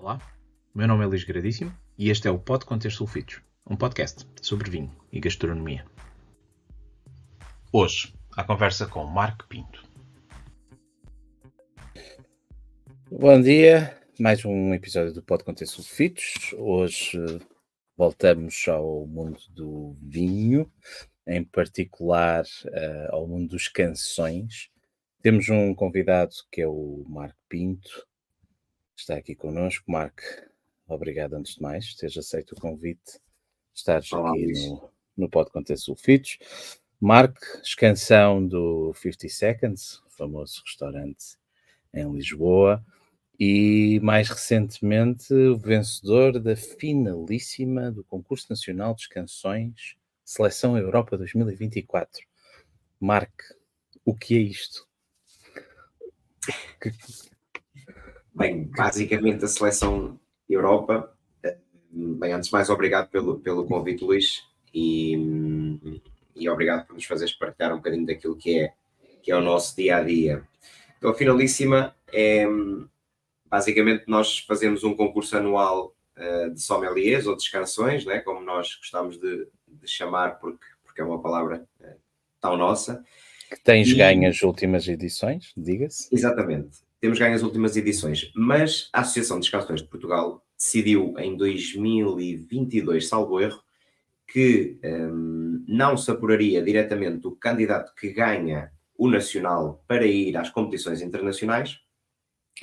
Olá, meu nome é Luís Gradíssimo e este é o Pode Conter Sulfitos, um podcast sobre vinho e gastronomia. Hoje, a conversa com Marco Pinto. Bom dia, mais um episódio do Pode Conter Sulfitos. Hoje voltamos ao mundo do vinho, em particular ao mundo dos canções. Temos um convidado que é o Marco Pinto, está aqui connosco. Marco, obrigado antes de mais, teres aceito o convite de estares Olá, aqui Luís. no Pode Conter Sulfitos. Marco, escansão do 50 Seconds, famoso restaurante em Lisboa. E, mais recentemente, o vencedor da finalíssima do Concurso Nacional de Canções Seleção Europa 2024. Marco, o que é isto? Bem, basicamente a Seleção Europa. Bem, antes de mais, obrigado pelo convite, Luís, e obrigado por nos fazeres partilhar um bocadinho daquilo que é o nosso dia-a-dia. Então, a finalíssima é, basicamente, nós fazemos um concurso anual de sommeliers ou de canções, né, como nós gostamos de chamar, porque é uma palavra tão nossa. Que tens ganho as últimas edições, diga-se. Exatamente. Temos ganho as últimas edições, mas a Associação de Canções de Portugal decidiu em 2022, salvo erro, que não se apuraria diretamente o candidato que ganha o nacional para ir às competições internacionais,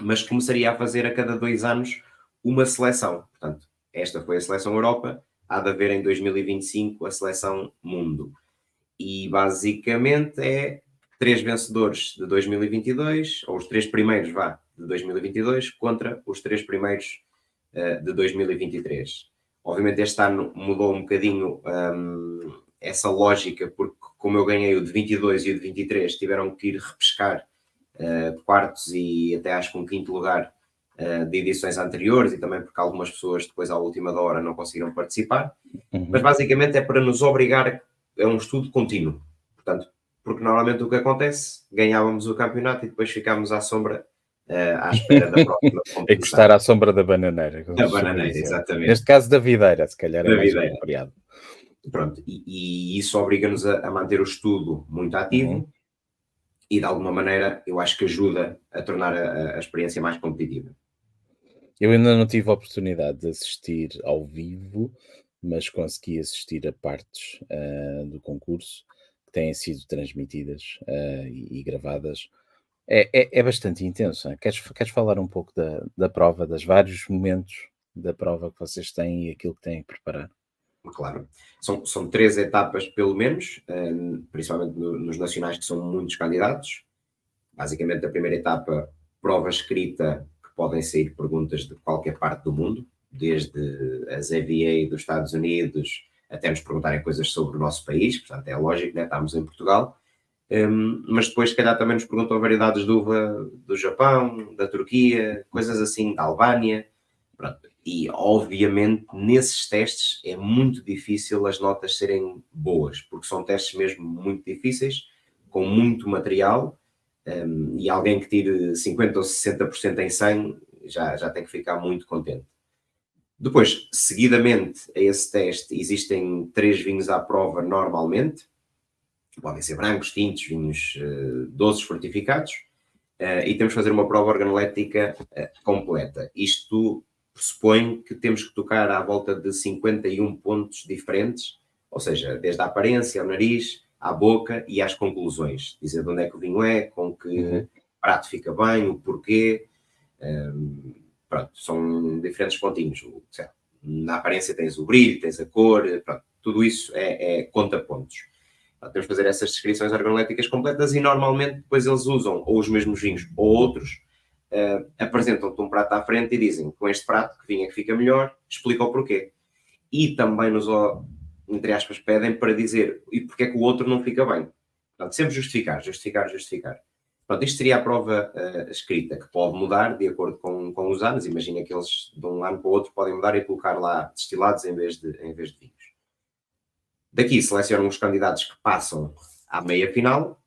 mas começaria a fazer a cada 2 anos uma seleção. Portanto, esta foi a Seleção Europa, há de haver em 2025 a Seleção Mundo. E basicamente é 3 vencedores de 2022, ou os 3 primeiros, de 2022, contra os 3 primeiros de 2023. Obviamente este ano mudou um bocadinho essa lógica, porque como eu ganhei o de 22 e o de 23, tiveram que ir repescar quartos e até acho que um quinto lugar de edições anteriores, e também porque algumas pessoas depois à última da hora não conseguiram participar. Mas basicamente é para nos obrigar a um estudo contínuo. Portanto, porque normalmente o que acontece, ganhávamos o campeonato e depois ficámos à sombra, à espera da próxima competição. É gostar à sombra da bananeira. Da bananeira, exatamente. Neste caso da videira, se calhar é Da mais videira. apropriado. Pronto, e isso obriga-nos a manter o estudo muito ativo e de alguma maneira eu acho que ajuda a tornar a experiência mais competitiva. Eu ainda não tive a oportunidade de assistir ao vivo, mas consegui assistir a partes do concurso que têm sido transmitidas e gravadas. É bastante intenso. Né? Queres falar um pouco da prova, dos vários momentos da prova que vocês têm e aquilo que têm que preparar? Claro. São 3 etapas, pelo menos, principalmente nos nacionais, que são muitos candidatos. Basicamente, a primeira etapa, prova escrita, que podem sair perguntas de qualquer parte do mundo, desde as EVA dos Estados Unidos, até nos perguntarem coisas sobre o nosso país, portanto é lógico, né? Estamos em Portugal. Mas depois, se calhar, também nos perguntam variedades de uva do Japão, da Turquia, coisas assim, da Albânia. Pronto. E, obviamente, nesses testes é muito difícil as notas serem boas, porque são testes mesmo muito difíceis, com muito material, e alguém que tire 50% ou 60% em 100 já tem que ficar muito contente. Depois, seguidamente a esse teste, existem 3 vinhos à prova normalmente, podem ser brancos, tintos, vinhos doces fortificados, e temos que fazer uma prova organolética completa. Isto pressupõe que temos que tocar à volta de 51 pontos diferentes, ou seja, desde a aparência, ao nariz, à boca e às conclusões. Dizer de onde é que o vinho é, com que prato fica bem, o porquê. Pronto, são diferentes pontinhos. Na aparência tens o brilho, tens a cor, pronto, tudo isso conta pontos. Temos que fazer essas descrições organoléticas completas e normalmente depois eles usam ou os mesmos vinhos ou outros, apresentam-te um prato à frente e dizem com este prato que vinho é que fica melhor, explica o porquê. E também nos, entre aspas, pedem para dizer e porque é que o outro não fica bem. Portanto, sempre justificar. Pronto, isto seria a prova escrita, que pode mudar de acordo com os anos. Imagina que eles de um ano para o outro podem mudar e colocar lá destilados em vez de vinhos. Daqui selecionam os candidatos que passam à meia-final,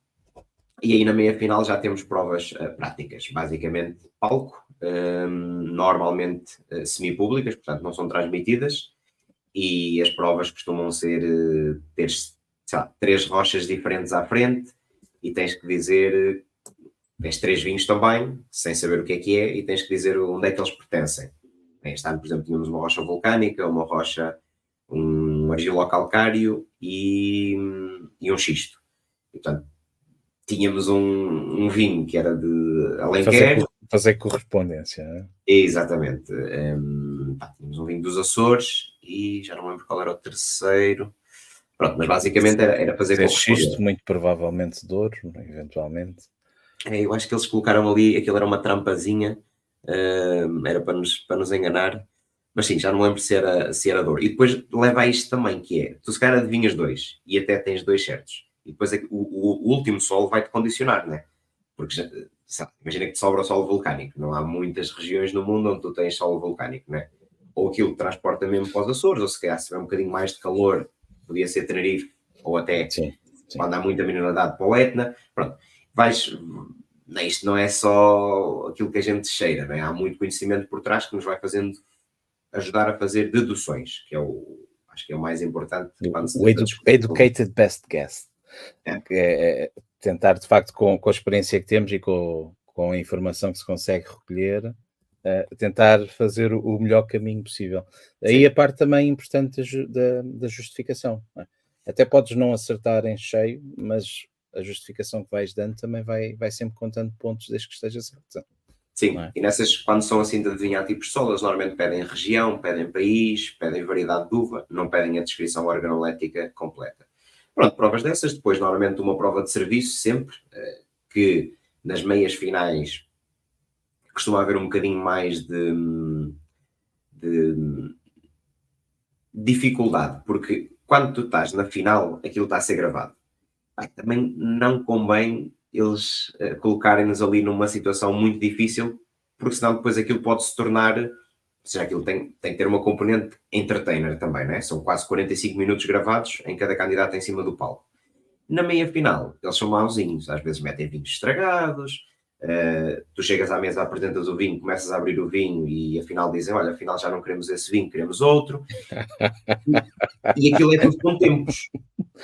e aí na meia-final já temos provas práticas, basicamente palco, normalmente semipúblicas, portanto não são transmitidas, e as provas costumam ser ter, sei lá, 3 rochas diferentes à frente, e tens que dizer, tens 3 vinhos também, sem saber o que é, e tens que dizer onde é que eles pertencem. Este ano, por exemplo, tínhamos uma rocha vulcânica, uma rocha, um argilocalcário e um xisto. E, portanto, tínhamos um vinho que era de Alenquer. Fazer correspondência, não é? Exatamente. Tínhamos um vinho dos Açores e já não lembro qual era o terceiro. Pronto, mas basicamente era fazer correspondência. Xisto, muito provavelmente de ouro, eventualmente. Eu acho que eles colocaram ali, aquilo era uma trampazinha, era para nos enganar. Mas sim, já não lembro se era de ouro. E depois leva a isto também, que é, tu se calhar adivinhas 2 e até tens 2 certos. E depois o último solo vai-te condicionar, né? Porque imagina que te sobra o solo vulcânico. Não há muitas regiões no mundo onde tu tens solo vulcânico, né? Ou aquilo que transporta mesmo para os Açores, ou se calhar se tiver um bocadinho mais de calor, podia ser Tenerife, ou até Sim. quando há muita mineralidade para o Etna. Pronto, isto não é só aquilo que a gente cheira, né? Há muito conhecimento por trás que nos vai ajudar a fazer deduções, que acho que é o mais importante. O educated best guess. É tentar, de facto, com a experiência que temos e com a informação que se consegue recolher, tentar fazer o melhor caminho possível. Aí a parte também importante da justificação. Não é? Até podes não acertar em cheio, mas a justificação que vais dando também vai sempre contando pontos desde que esteja certo. Sim, e nessas, quando são assim de adivinhar tipos de solo, eles normalmente pedem região, pedem país, pedem variedade de uva, não pedem a descrição organolética completa. Pronto, provas dessas, depois normalmente uma prova de serviço, sempre, que nas meias finais costuma haver um bocadinho mais de dificuldade, porque quando tu estás na final, aquilo está a ser gravado. Também não convém eles colocarem-nos ali numa situação muito difícil, porque senão depois aquilo pode se tornar, ou seja, aquilo tem que ter uma componente entertainer também, né? São quase 45 minutos gravados em cada candidato em cima do palco. Na meia final, eles são mauzinhos, às vezes metem vinhos estragados, tu chegas à mesa, apresentas o vinho, começas a abrir o vinho e afinal dizem, olha, afinal já não queremos esse vinho, queremos outro. E aquilo é tudo com tempos.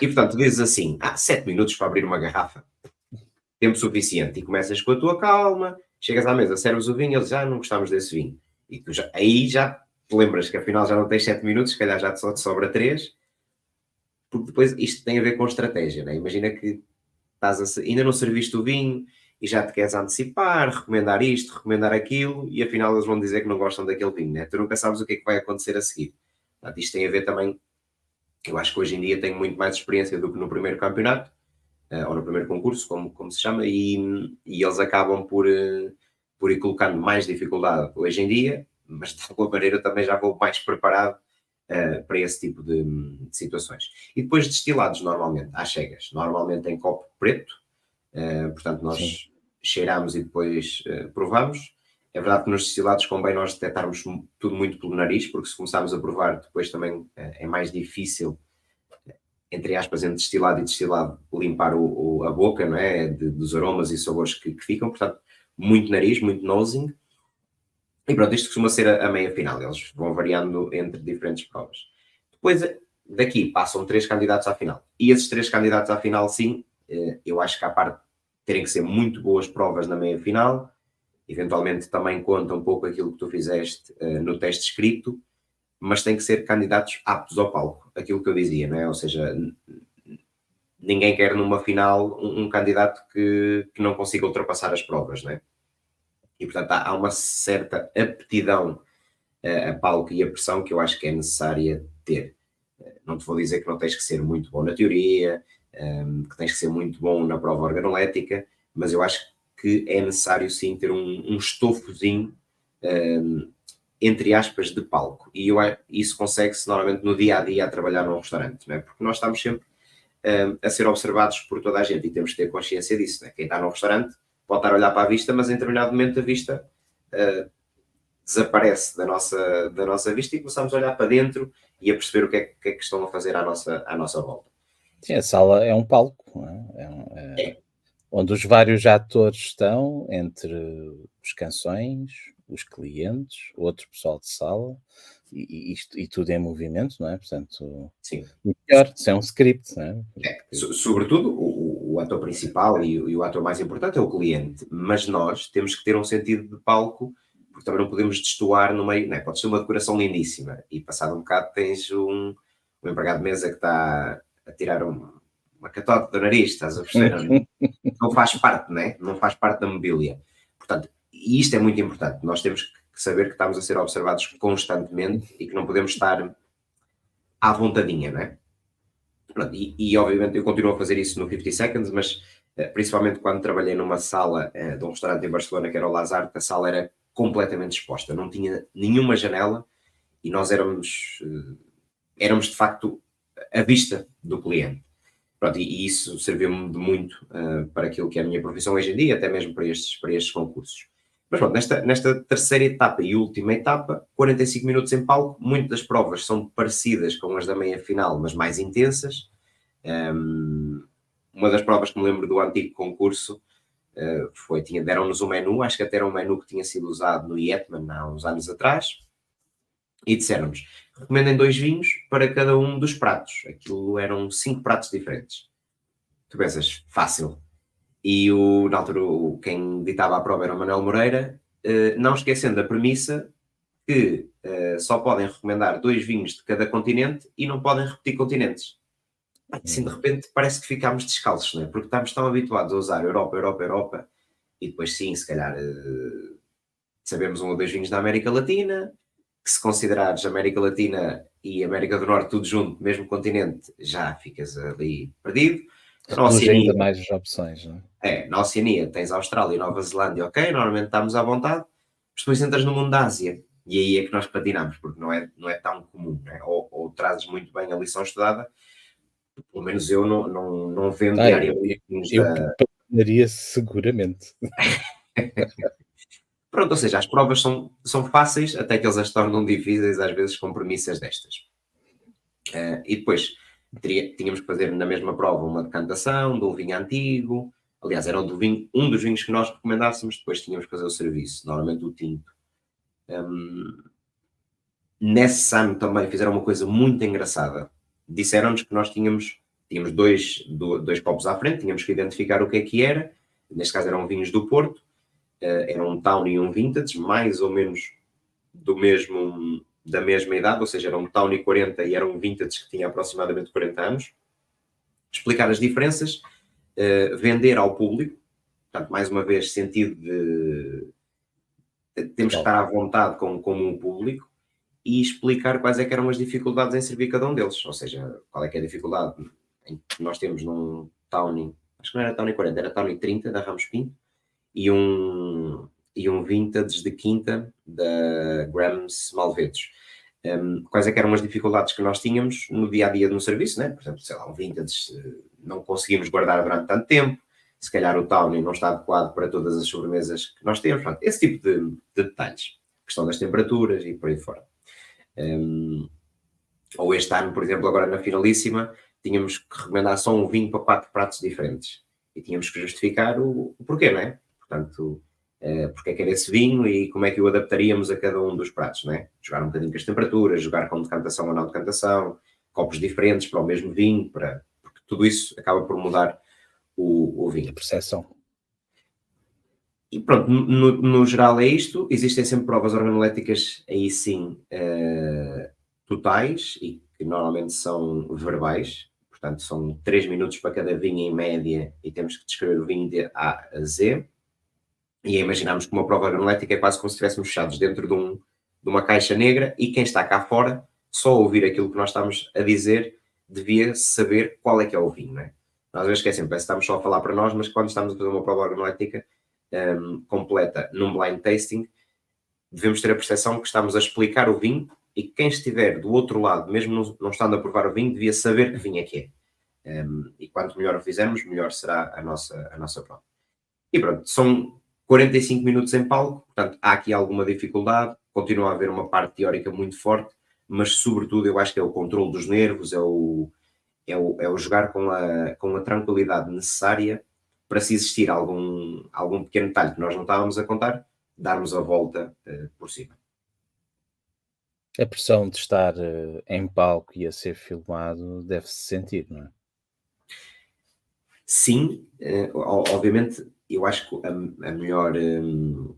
E portanto dizes assim, 7 minutos para abrir uma garrafa, tempo suficiente, e começas com a tua calma, chegas à mesa, serves o vinho, eles já não gostamos desse vinho. E tu aí já te lembras que afinal já não tens 7 minutos, se calhar já só te sobra 3, porque depois isto tem a ver com estratégia, né? Imagina que ainda não serviste o vinho e já te queres antecipar, recomendar isto, recomendar aquilo, e afinal eles vão dizer que não gostam daquele vinho, né? Tu nunca sabes o que é que vai acontecer a seguir. Portanto, isto tem a ver também, eu acho que hoje em dia tenho muito mais experiência do que no primeiro campeonato, ou no primeiro concurso, como se chama, e eles acabam por ir colocando mais dificuldade hoje em dia, mas de alguma maneira também já vou mais preparado para esse tipo de situações. E depois destilados, normalmente, às cegas, normalmente em copo preto, portanto nós cheiramos e depois provamos. É verdade que nos destilados convém nós detectarmos tudo muito pelo nariz, porque se começarmos a provar, depois também é mais difícil, entre aspas, entre destilado e destilado, limpar a boca, não é? Dos aromas e sabores que ficam. Portanto, muito nariz, muito nosing. E pronto, isto costuma ser a meia final. Eles vão variando entre diferentes provas. Depois, daqui, passam 3 candidatos à final. E esses 3 candidatos à final, sim, eu acho que à parte terem que ser muito boas provas na meia final, eventualmente também conta um pouco aquilo que tu fizeste no teste escrito, mas tem que ser candidatos aptos ao palco, aquilo que eu dizia, não é? Ou seja, ninguém quer numa final um candidato que não consiga ultrapassar as provas, não é? E portanto há uma certa aptidão a palco e a pressão que eu acho que é necessária ter. Não te vou dizer que não tens que ser muito bom na teoria, que tens que ser muito bom na prova organolética, mas eu acho que é necessário sim ter um estofozinho, entre aspas, de palco. E isso consegue-se normalmente no dia a dia a trabalhar num restaurante, não é? Porque nós estamos sempre a ser observados por toda a gente e temos que ter consciência disso, não é? Quem está num restaurante pode estar a olhar para a vista, mas em determinado momento a vista desaparece da nossa vista e começamos a olhar para dentro e a perceber o que é que estão a fazer à nossa volta. Sim, a sala é um palco, não é? Onde os vários atores estão, entre os canções, os clientes, outro pessoal de sala, e tudo em movimento, não é? Portanto, Sim. melhor, se é um script, não é? Sobretudo, o ator principal e o ator mais importante é o cliente, mas nós temos que ter um sentido de palco, porque também não podemos destoar no meio, não é? Pode ser uma decoração lindíssima e passado um bocado tens um empregado de mesa que está a tirar uma catote do nariz, estás a perceber? Não faz parte, né? Não faz parte da mobília. Portanto, e isto é muito importante. Nós temos que saber que estamos a ser observados constantemente e que não podemos estar à vontadinha, não é? Pronto, e obviamente eu continuo a fazer isso no 50 Seconds, mas principalmente quando trabalhei numa sala de um restaurante em Barcelona, que era o Lazar, a sala era completamente exposta, não tinha nenhuma janela e nós éramos de facto à vista do cliente. Pronto, e isso serviu-me de muito para aquilo que é a minha profissão hoje em dia, até mesmo para estes concursos. Mas pronto, nesta terceira etapa e última etapa, 45 minutos em palco, muitas das provas são parecidas com as da meia-final, mas mais intensas. Uma das provas que me lembro do antigo concurso deram-nos um menu, acho que até era um menu que tinha sido usado no Yetman há uns anos atrás, e disseram-nos, recomendem 2 vinhos para cada um dos pratos. Aquilo eram 5 pratos diferentes. Tu pensas, fácil. E na altura, quem ditava a prova era o Manuel Moreira, não esquecendo a premissa que só podem recomendar 2 vinhos de cada continente e não podem repetir continentes. Assim, de repente, parece que ficámos descalços, não é? Porque estamos tão habituados a usar Europa, Europa, Europa, e depois sim, se calhar sabemos 1 ou 2 vinhos da América Latina, que se considerares América Latina e América do Norte tudo junto, mesmo continente, já ficas ali perdido. Reduz ainda mais as opções, não é? Na Oceania tens Austrália e Nova Zelândia, ok, normalmente estamos à vontade, mas depois entras no mundo da Ásia, e aí é que nós patinamos, porque não é tão comum, né? Ou trazes muito bem a lição estudada, pelo menos eu não vendo diariamente. Eu patinaria seguramente. Pronto, ou seja, as provas são fáceis até que eles as tornam difíceis, às vezes com premissas destas. E depois tínhamos que fazer na mesma prova uma decantação de um vinho antigo. Aliás, era um dos vinhos que nós recomendássemos, depois tínhamos que fazer o serviço, normalmente o tinto. Nesse ano também fizeram uma coisa muito engraçada. Disseram-nos que nós tínhamos dois copos à frente, tínhamos que identificar o que é que era. Neste caso eram vinhos do Porto, eram um Town e um Vintage, mais ou menos da mesma idade, ou seja, era um Town 40 e era um Vintage que tinha aproximadamente 40 anos. Explicar as diferenças, vender ao público, portanto, mais uma vez, sentido de temos que estar à vontade com o público e explicar quais é que eram as dificuldades em servir cada um deles, ou seja, qual é que é a dificuldade que nós temos num Townie, acho que não era Townie 40, era Townie 30 da Ramos Pinto e um Vintage de quinta da Grams Malvedos. Quais é que eram as dificuldades que nós tínhamos no dia-a-dia no serviço, né? Por exemplo, sei lá, um Vintage não conseguimos guardar durante tanto tempo, se calhar o Townie não está adequado para todas as sobremesas que nós temos, portanto, esse tipo de detalhes, questão das temperaturas e por aí fora. Ou este ano, por exemplo, agora na finalíssima, tínhamos que recomendar só um vinho para 4 pratos diferentes e tínhamos que justificar o porquê, não é? Portanto, porque é que era esse vinho e como é que o adaptaríamos a cada um dos pratos, não é? Jogar um bocadinho com as temperaturas, jogar com decantação ou não decantação, copos diferentes para o mesmo vinho, porque tudo isso acaba por mudar o vinho. A percepção. E pronto, no geral é isto. Existem sempre provas organoléticas, aí sim, totais e que normalmente são verbais. Portanto, são 3 minutos para cada vinho em média e temos que descrever o vinho de A a Z. E imaginamos que uma prova organolética é quase como se estivéssemos fechados dentro de uma caixa negra e quem está cá fora, só ouvir aquilo que nós estamos a dizer, devia saber qual é que é o vinho, não é? Nós às vezes esquecemos, parece que estamos só a falar para nós, mas quando estamos a fazer uma prova organolética completa num blind tasting, devemos ter a percepção que estamos a explicar o vinho e que quem estiver do outro lado, mesmo não estando a provar o vinho, devia saber que vinho é que é. E quanto melhor o fizermos, melhor será a nossa prova. E pronto, são 45 minutos em palco, portanto há aqui alguma dificuldade, continua a haver uma parte teórica muito forte, mas sobretudo eu acho que é o controle dos nervos, é o jogar com a tranquilidade necessária para se existir algum pequeno detalhe que nós não estávamos a contar, darmos a volta por cima. A pressão de estar em palco e a ser filmado deve-se sentir, não é? Sim, obviamente, eu acho que a melhor, o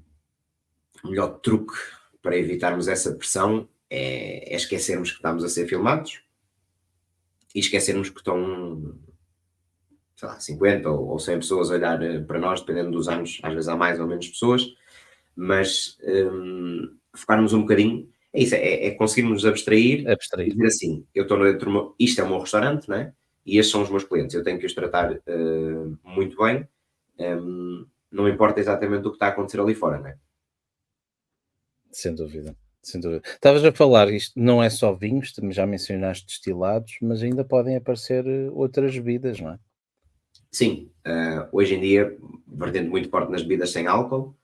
melhor truque para evitarmos essa pressão é esquecermos que estamos a ser filmados e esquecermos que estão, sei lá, 50 ou 100 pessoas a olhar para nós, dependendo dos anos, às vezes há mais ou menos pessoas, mas focarmos um bocadinho, é isso, é conseguirmos nos abstrair e Abstrair. dizer assim, eu estou dentro isto é o meu restaurante, não é? E estes são os meus clientes, eu tenho que os tratar muito bem, não importa exatamente o que está a acontecer ali fora, não é? Sem dúvida, sem dúvida. Estavas a falar, isto não é só vinhos, já mencionaste destilados, mas ainda podem aparecer outras bebidas, não é? Sim, hoje em dia, vertendo muito forte nas bebidas sem álcool,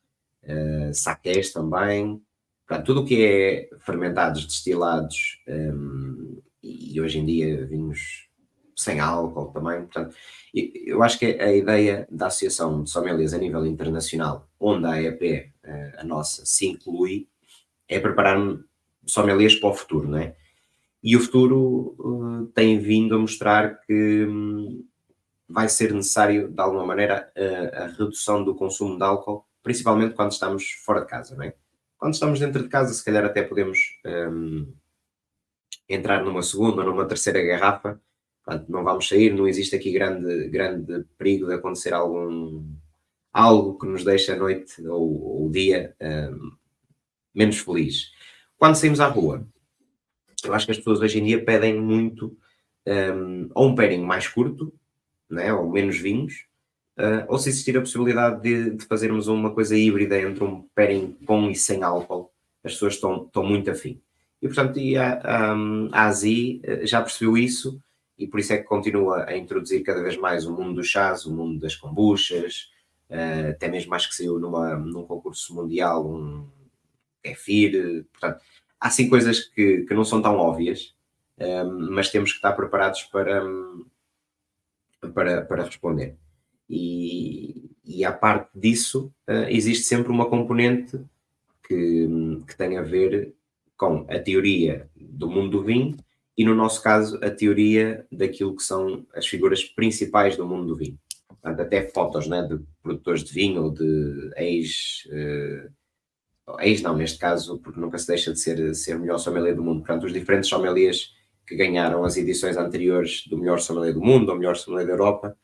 saqués também, portanto, tudo o que é fermentados, destilados, e hoje em dia vinhos sem álcool também, portanto, eu acho que a ideia da Associação de Sommeliers a nível internacional, onde a AEP, a nossa, se inclui, é preparar sommeliers para o futuro, não é? E o futuro tem vindo a mostrar que vai ser necessário, de alguma maneira, a redução do consumo de álcool, principalmente quando estamos fora de casa, não é? Quando estamos dentro de casa, se calhar até podemos entrar numa segunda ou numa terceira garrafa, portanto, não vamos sair, não existe aqui grande perigo de acontecer algo que nos deixe a noite ou o dia menos feliz. Quando saímos à rua, eu acho que as pessoas hoje em dia pedem muito ou um pairing mais curto, né, ou menos vinhos, ou se existir a possibilidade de fazermos uma coisa híbrida entre um pairing com e sem álcool, as pessoas estão muito afim. E, portanto, a ASI já percebeu isso e por isso é que continua a introduzir cada vez mais o mundo dos chás, o mundo das kombuchas, até mesmo acho que saiu num concurso mundial um kefir, portanto, há sim coisas que não são tão óbvias, mas temos que estar preparados para responder. E à parte disso, existe sempre uma componente que tem a ver com a teoria do mundo do vinho e, no nosso caso, a teoria daquilo que são as figuras principais do mundo do vinho. Portanto, até fotos, né, de produtores de vinho ou de ex não, neste caso, porque nunca se deixa de ser o melhor sommelier do mundo. Portanto, os diferentes sommeliers que ganharam as edições anteriores do melhor sommelier do mundo, ou melhor sommelier da Europa,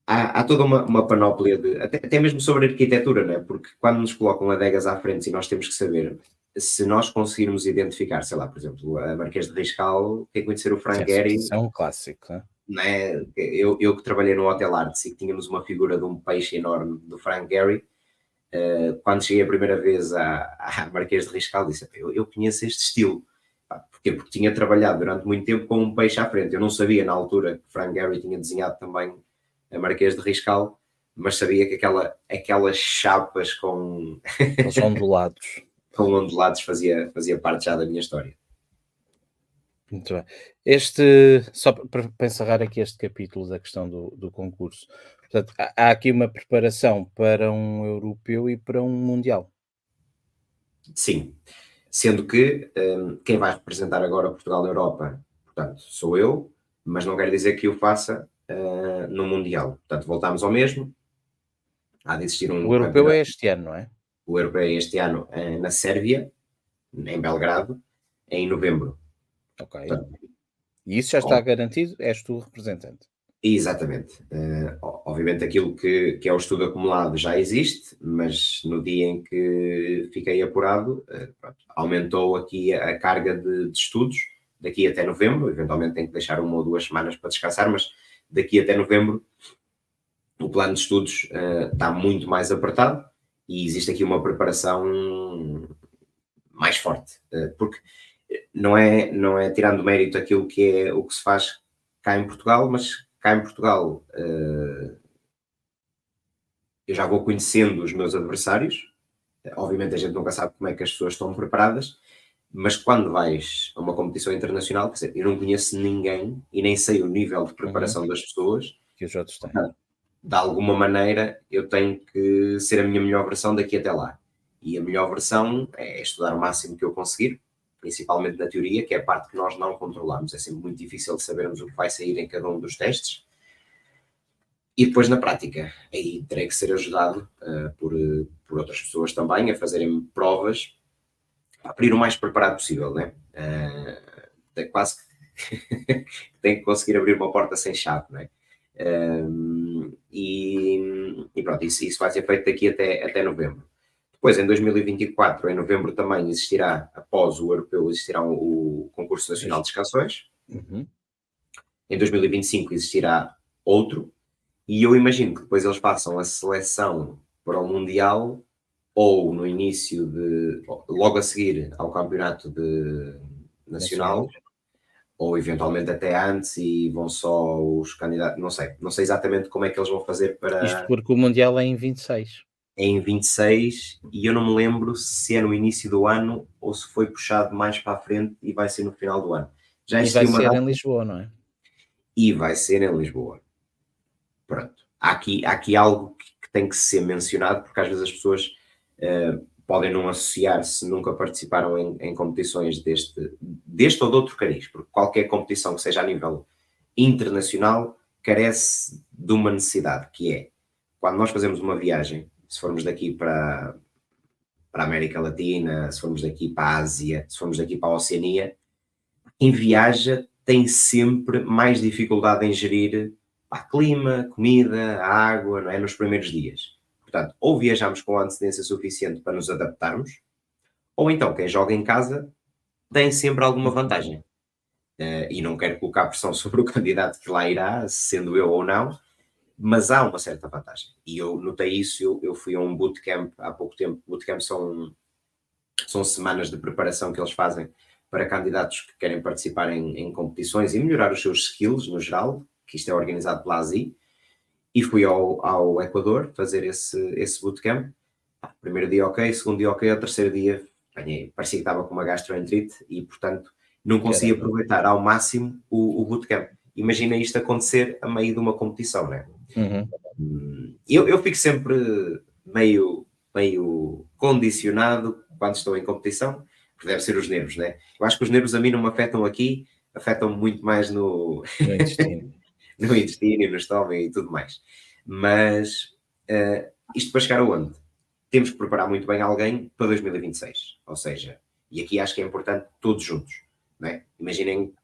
há toda uma panóplia até mesmo sobre arquitetura, né? Porque quando nos colocam adegas à frente e nós temos que saber se nós conseguirmos identificar, sei lá, por exemplo, a Marquês de Riscal, tem que conhecer o Frank Gehry, Isso é um clássico, não é? né? Eu que trabalhei no Hotel Arts e que tínhamos uma figura de um peixe enorme do Frank Gehry, quando cheguei a primeira vez à Marquês de Riscal, disse: eu conheço este estilo. Porquê? Porque tinha trabalhado durante muito tempo com um peixe à frente. Eu não sabia na altura que Frank Gehry tinha desenhado também a Marquês de Riscal, mas sabia que aquelas chapas com, Os ondulados. com ondulados fazia parte já da minha história. Muito bem. Só para encerrar aqui este capítulo da questão do concurso, portanto, há aqui uma preparação para um europeu e para um mundial. Sim, sendo que quem vai representar agora Portugal na Europa, portanto, sou eu, mas não quer dizer que o faça no Mundial. Portanto, voltamos ao mesmo. Há de existir O um europeu é campeonato. este ano, não é? O europeu é este ano na Sérvia, em Belgrado, em novembro. Ok. Portanto, E isso já está garantido? És tu o representante. exatamente. Obviamente aquilo que é o estudo acumulado já existe, mas no dia em que fiquei apurado, pronto, aumentou aqui a carga de estudos, daqui até novembro, eventualmente tenho que deixar 1 ou 2 semanas para descansar, mas daqui até novembro o plano de estudos está muito mais apertado e existe aqui uma preparação mais forte, porque não é tirando mérito aquilo que é o que se faz cá em Portugal, mas cá em Portugal eu já vou conhecendo os meus adversários. Obviamente a gente nunca sabe como é que as pessoas estão preparadas, mas quando vais a uma competição internacional, quer dizer, eu não conheço ninguém e nem sei o nível de preparação das pessoas. Que os outros têm. Portanto, de alguma maneira, eu tenho que ser a minha melhor versão daqui até lá. E a melhor versão é estudar o máximo que eu conseguir, principalmente na teoria, que é a parte que nós não controlamos. É sempre muito difícil de sabermos o que vai sair em cada um dos testes. E depois na prática, aí terei que ser ajudado por outras pessoas também a fazerem provas para ir o mais preparado possível, né? É quase que tem que conseguir abrir uma porta sem chave, né? E pronto, isso vai ser feito daqui até novembro. Depois, em 2024, em novembro também existirá, após o europeu, existirá o concurso nacional de canções. Uhum. Em 2025 existirá outro. E eu imagino que depois eles façam a seleção para o Mundial ou no início logo a seguir ao campeonato nacional, ou eventualmente até antes e vão só os candidatos, não sei exatamente como é que eles vão fazer para... Isto porque o Mundial é em 26. É em 26 e eu não me lembro se é no início do ano ou se foi puxado mais para a frente e vai ser no final do ano. Já E vai existiu uma ser data em Lisboa, não é? e vai ser em Lisboa. Pronto. Há aqui algo que tem que ser mencionado, porque às vezes as pessoas podem não associar se nunca participaram em competições deste ou de outro cariz, porque qualquer competição que seja a nível internacional carece de uma necessidade, que é, quando nós fazemos uma viagem, se formos daqui para a América Latina, se formos daqui para a Ásia, se formos daqui para a Oceania, quem viaja tem sempre mais dificuldade em gerir clima, comida, água, não é? Nos primeiros dias. Portanto, ou viajamos com antecedência suficiente para nos adaptarmos, ou então quem joga em casa tem sempre alguma vantagem. E não quero colocar pressão sobre o candidato que lá irá, sendo eu ou não, mas há uma certa vantagem. E eu notei isso, eu fui a um bootcamp há pouco tempo. Bootcamp são semanas de preparação que eles fazem para candidatos que querem participar em competições e melhorar os seus skills no geral, que isto é organizado pela ASI, e fui ao Equador fazer esse bootcamp. Primeiro dia ok, segundo dia ok, ao terceiro dia parecia que estava com uma gastroenterite e, portanto, não consegui aproveitar ao máximo o bootcamp. Imagina isto acontecer a meio de uma competição, não é? Uhum. Eu fico sempre meio condicionado quando estou em competição, porque deve ser os nervos, né? Eu acho que os nervos a mim não me afetam aqui, afetam muito mais no intestino. No intestino, no estômago e tudo mais. Mas isto para chegar aonde? Temos que preparar muito bem alguém para 2026. Ou seja, e aqui acho que é importante todos juntos. Não é? Imaginem,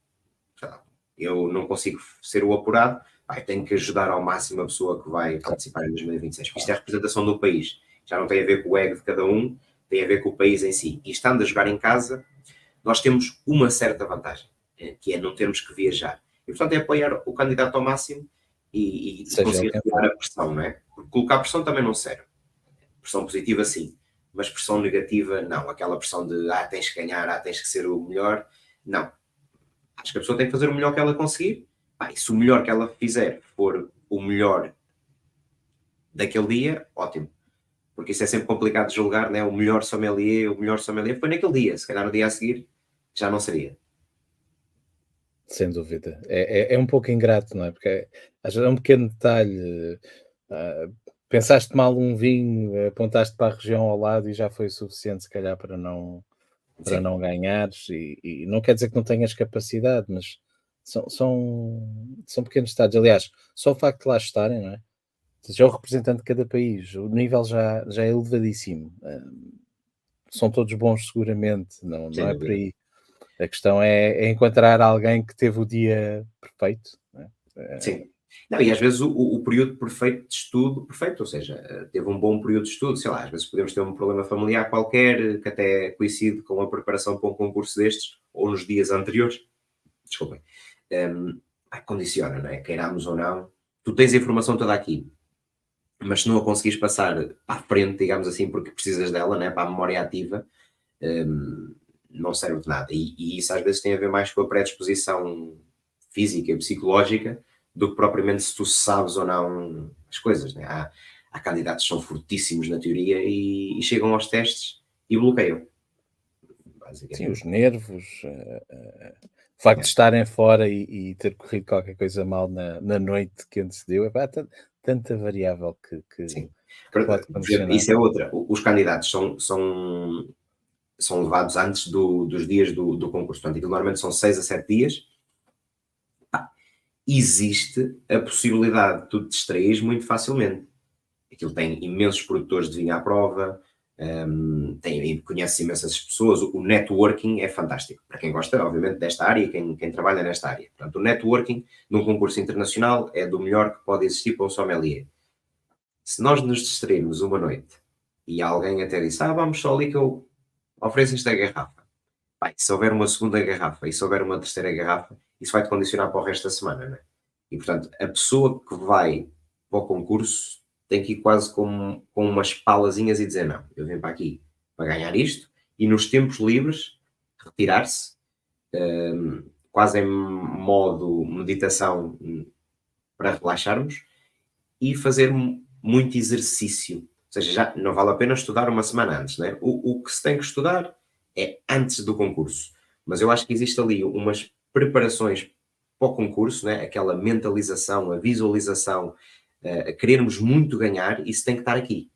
eu não consigo ser o apurado, tenho que ajudar ao máximo a pessoa que vai participar em 2026. Porque isto é a representação do país. Já não tem a ver com o ego de cada um, tem a ver com o país em si. E estando a jogar em casa, nós temos uma certa vantagem, que é não termos que viajar. E, portanto, é apoiar o candidato ao máximo e conseguir tirar a pressão, não é? Porque colocar pressão também não serve. Pressão positiva, sim. Mas pressão negativa, não. Aquela pressão de, tens que ganhar, tens que ser o melhor. Não. Acho que a pessoa tem que fazer o melhor que ela conseguir. E se o melhor que ela fizer for o melhor daquele dia, ótimo. Porque isso é sempre complicado de julgar, né? O melhor sommelier foi naquele dia. Se calhar no dia a seguir já não seria. Sem dúvida. É um pouco ingrato, não é? Porque às vezes é um pequeno detalhe. Pensaste mal um vinho, apontaste para a região ao lado e já foi o suficiente, se calhar, para não ganhares. E não quer dizer que não tenhas capacidade, mas são pequenos detalhes. Aliás, só o facto de lá estarem, não é? Já o representante de cada país, o nível já é elevadíssimo. São todos bons, seguramente, não é por aí. A questão é encontrar alguém que teve o dia perfeito. Não é? Sim. Não, e às vezes o período perfeito de estudo, perfeito, ou seja, teve um bom período de estudo, sei lá, às vezes podemos ter um problema familiar qualquer, que até coincide com a preparação para um concurso destes, ou nos dias anteriores, desculpem, condiciona, não é? Queiramos ou não, tu tens a informação toda aqui, mas se não a conseguires passar para a frente, digamos assim, porque precisas dela, né, para a memória ativa, não serve de nada. E isso às vezes tem a ver mais com a predisposição física e psicológica do que propriamente se tu sabes ou não as coisas. Né? Há candidatos que são fortíssimos na teoria e chegam aos testes e bloqueiam. Sim, os nervos, o facto de estarem fora e ter corrido qualquer coisa mal na noite que antecedeu, tanta variável que Sim. pode condicionar. Isso é outra. Os candidatos são levados antes dos dias do concurso. Portanto, aquilo normalmente são 6 a 7 dias. Existe a possibilidade de tu te distraires muito facilmente. Aquilo tem imensos produtores de vinho à prova, conhece imensas pessoas, o networking é fantástico, para quem gosta, obviamente, desta área e quem trabalha nesta área. Portanto, o networking num concurso internacional é do melhor que pode existir para um sommelier. Se nós nos distrairmos uma noite e alguém até disse, vamos só ali que eu ofereço esta garrafa. Pai, se houver uma segunda garrafa e se houver uma terceira garrafa, isso vai-te condicionar para o resto da semana, não é? E, portanto, a pessoa que vai para o concurso tem que ir quase com umas palazinhas e dizer, não, eu vim para aqui para ganhar isto, e nos tempos livres, retirar-se, quase em modo meditação para relaxarmos, e fazer muito exercício. Ou seja, já não vale a pena estudar uma semana antes, né? O que se tem que estudar é antes do concurso. Mas eu acho que existe ali umas preparações para o concurso, né? Aquela mentalização, a visualização, a querermos muito ganhar, isso tem que estar aqui.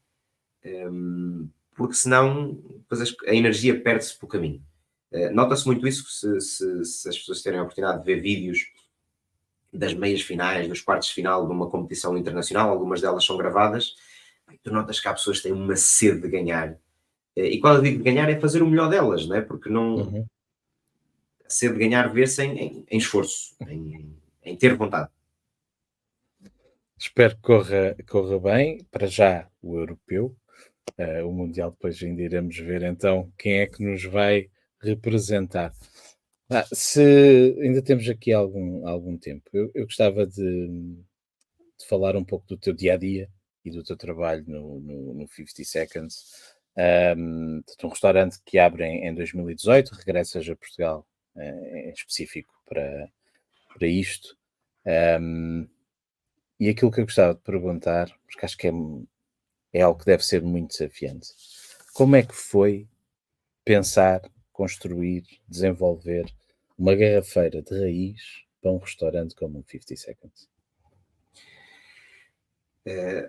Porque senão depois a energia perde-se pelo caminho. Nota-se muito isso se as pessoas terem a oportunidade de ver vídeos das meias finais, dos quartos de final de uma competição internacional, algumas delas são gravadas, tu notas que há pessoas que têm uma sede de ganhar. E quando eu digo de ganhar é fazer o melhor delas, não é? Porque não... A sede de ganhar vê-se em esforço, em ter vontade. Espero que corra bem, para já o europeu, o mundial depois ainda iremos ver então quem é que nos vai representar. Se ainda temos aqui algum tempo, eu gostava de falar um pouco do teu dia-a-dia e do teu trabalho no 50 Seconds. Um restaurante que abre em 2018, regressas a Portugal em específico para isto. E aquilo que eu gostava de perguntar, porque acho que é algo que deve ser muito desafiante. Como é que foi pensar, construir, desenvolver uma garrafeira de raiz para um restaurante como o 50 Seconds?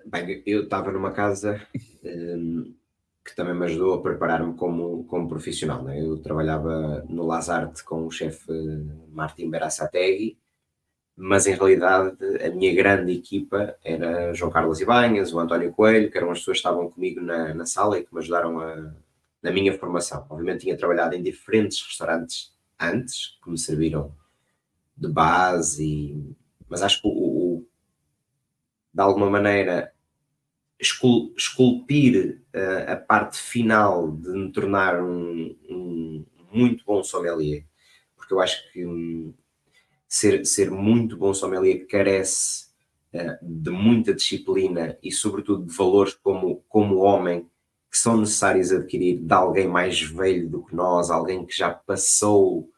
Bem, eu estava numa casa que também me ajudou a preparar-me como profissional, né? Eu trabalhava no Lazarte com o chefe Martim Berasategui, mas em realidade a minha grande equipa era João Carlos Ibanhas, o António Coelho, que eram as pessoas que estavam comigo na sala e que me ajudaram na minha formação. Obviamente tinha trabalhado em diferentes restaurantes antes, que me serviram de base, mas acho que de alguma maneira esculpir a parte final de me tornar um muito bom sommelier, porque eu acho que ser muito bom sommelier carece de muita disciplina e sobretudo de valores como homem que são necessários adquirir de alguém mais velho do que nós, alguém que já passou,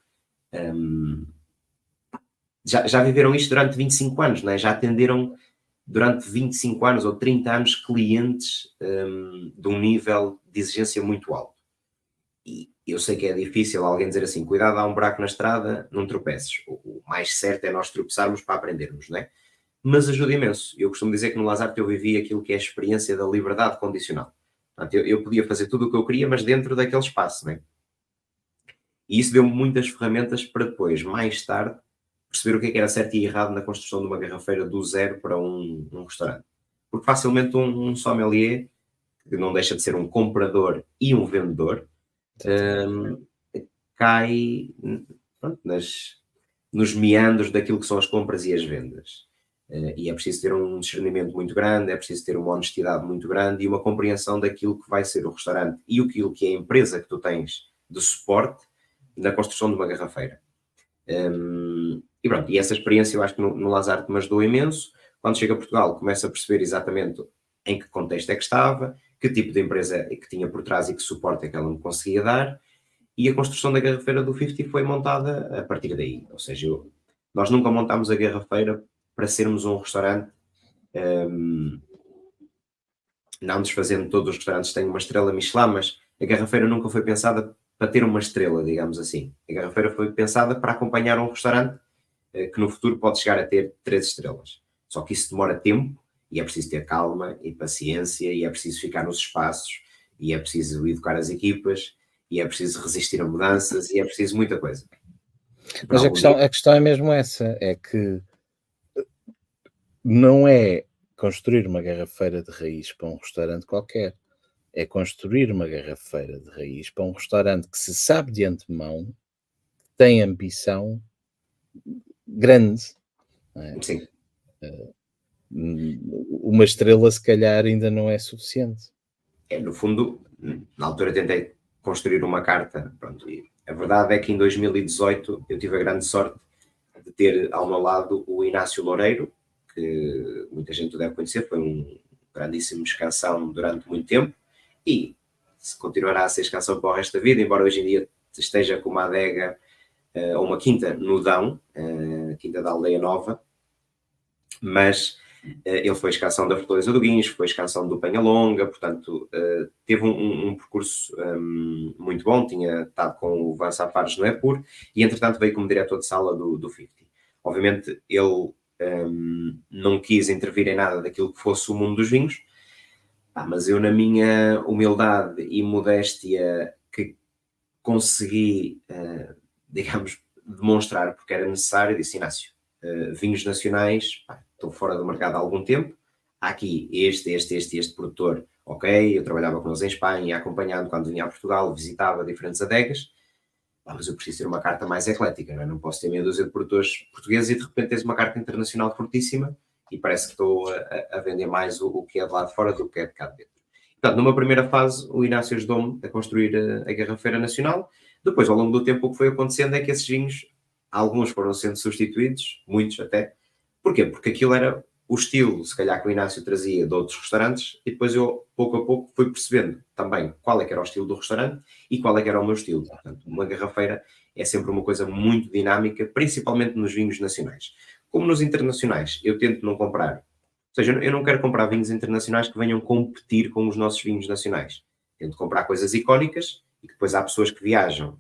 já viveram isto durante 25 anos, não é? Já atenderam durante 25 anos ou 30 anos clientes de um nível de exigência muito alto. E eu sei que é difícil alguém dizer assim, cuidado, há um buraco na estrada, não tropeces. O mais certo é nós tropeçarmos para aprendermos, não é? Mas ajuda imenso. Eu costumo dizer que no Lazarte eu vivi aquilo que é a experiência da liberdade condicional. Portanto, eu podia fazer tudo o que eu queria, mas dentro daquele espaço, não é? E isso deu-me muitas ferramentas para depois, mais tarde, perceber o que era certo e errado na construção de uma garrafeira do zero para um restaurante. Porque facilmente um sommelier, que não deixa de ser um comprador e um vendedor, cai pronto, nos meandros daquilo que são as compras e as vendas. E é preciso ter um discernimento muito grande, é preciso ter uma honestidade muito grande e uma compreensão daquilo que vai ser o restaurante e aquilo que é a empresa que tu tens de suporte na construção de uma garrafeira. E pronto, e essa experiência eu acho que no Lazarte me ajudou imenso. Quando chego a Portugal começo a perceber exatamente em que contexto é que estava, que tipo de empresa que tinha por trás e que suporte é que ela me conseguia dar, e a construção da garrafeira do 50 foi montada a partir daí. Ou seja, nós nunca montámos a garrafeira para sermos um restaurante, não desfazendo todos os restaurantes têm uma estrela Michelin, mas a garrafeira nunca foi pensada para ter uma estrela, digamos assim. A garrafeira foi pensada para acompanhar um restaurante que no futuro pode chegar a ter 3 estrelas. Só que isso demora tempo E é preciso ter calma e paciência, e é preciso ficar nos espaços, e é preciso educar as equipas, e é preciso resistir a mudanças, e é preciso muita coisa. Mas a questão é mesmo essa, é que não é construir uma garrafeira de raiz para um restaurante qualquer, é construir uma garrafeira de raiz para um restaurante que se sabe de antemão, tem ambição grande. Não é? Sim. Uma estrela se calhar ainda não é suficiente. No fundo, na altura tentei construir uma carta, pronto, e a verdade é que em 2018 eu tive a grande sorte de ter ao meu lado o Inácio Loureiro, que muita gente deve conhecer, foi um grandíssimo escansão durante muito tempo, e se continuará a ser escansão para o resto da vida, embora hoje em dia esteja com uma adega ou uma quinta no Dão, quinta da Aldeia Nova, mas ele foi escansão da Fortaleza do Guincho, foi escansão do Penhalonga, portanto teve um percurso muito bom, tinha estado com o Van Safares no Epur, e entretanto veio como diretor de sala do 50. Obviamente ele não quis intervir em nada daquilo que fosse o mundo dos vinhos, mas eu, na minha humildade e modéstia, que consegui, digamos, demonstrar porque era necessário, disse: Inácio, vinhos nacionais, estou fora do mercado há algum tempo, há aqui este produtor, ok, eu trabalhava com eles em Espanha, acompanhando quando vinha a Portugal, visitava diferentes adegas, mas eu preciso ter uma carta mais eclética, não posso ter meia dúzia de produtores portugueses e de repente tens uma carta internacional fortíssima e parece que estou a vender mais o que é de lá de fora do que é de cá de dentro. Portanto, numa primeira fase, o Inácio ajudou-me a construir a Garrafeira Nacional. Depois, ao longo do tempo, o que foi acontecendo é que esses vinhos, alguns foram sendo substituídos, muitos até. Porquê? Porque aquilo era o estilo, se calhar, que o Inácio trazia de outros restaurantes, e depois eu, pouco a pouco, fui percebendo também qual é que era o estilo do restaurante e qual é que era o meu estilo. Portanto, uma garrafeira é sempre uma coisa muito dinâmica, principalmente nos vinhos nacionais. Como nos internacionais, eu tento não comprar, ou seja, eu não quero comprar vinhos internacionais que venham competir com os nossos vinhos nacionais. Tento comprar coisas icónicas e que depois há pessoas que viajam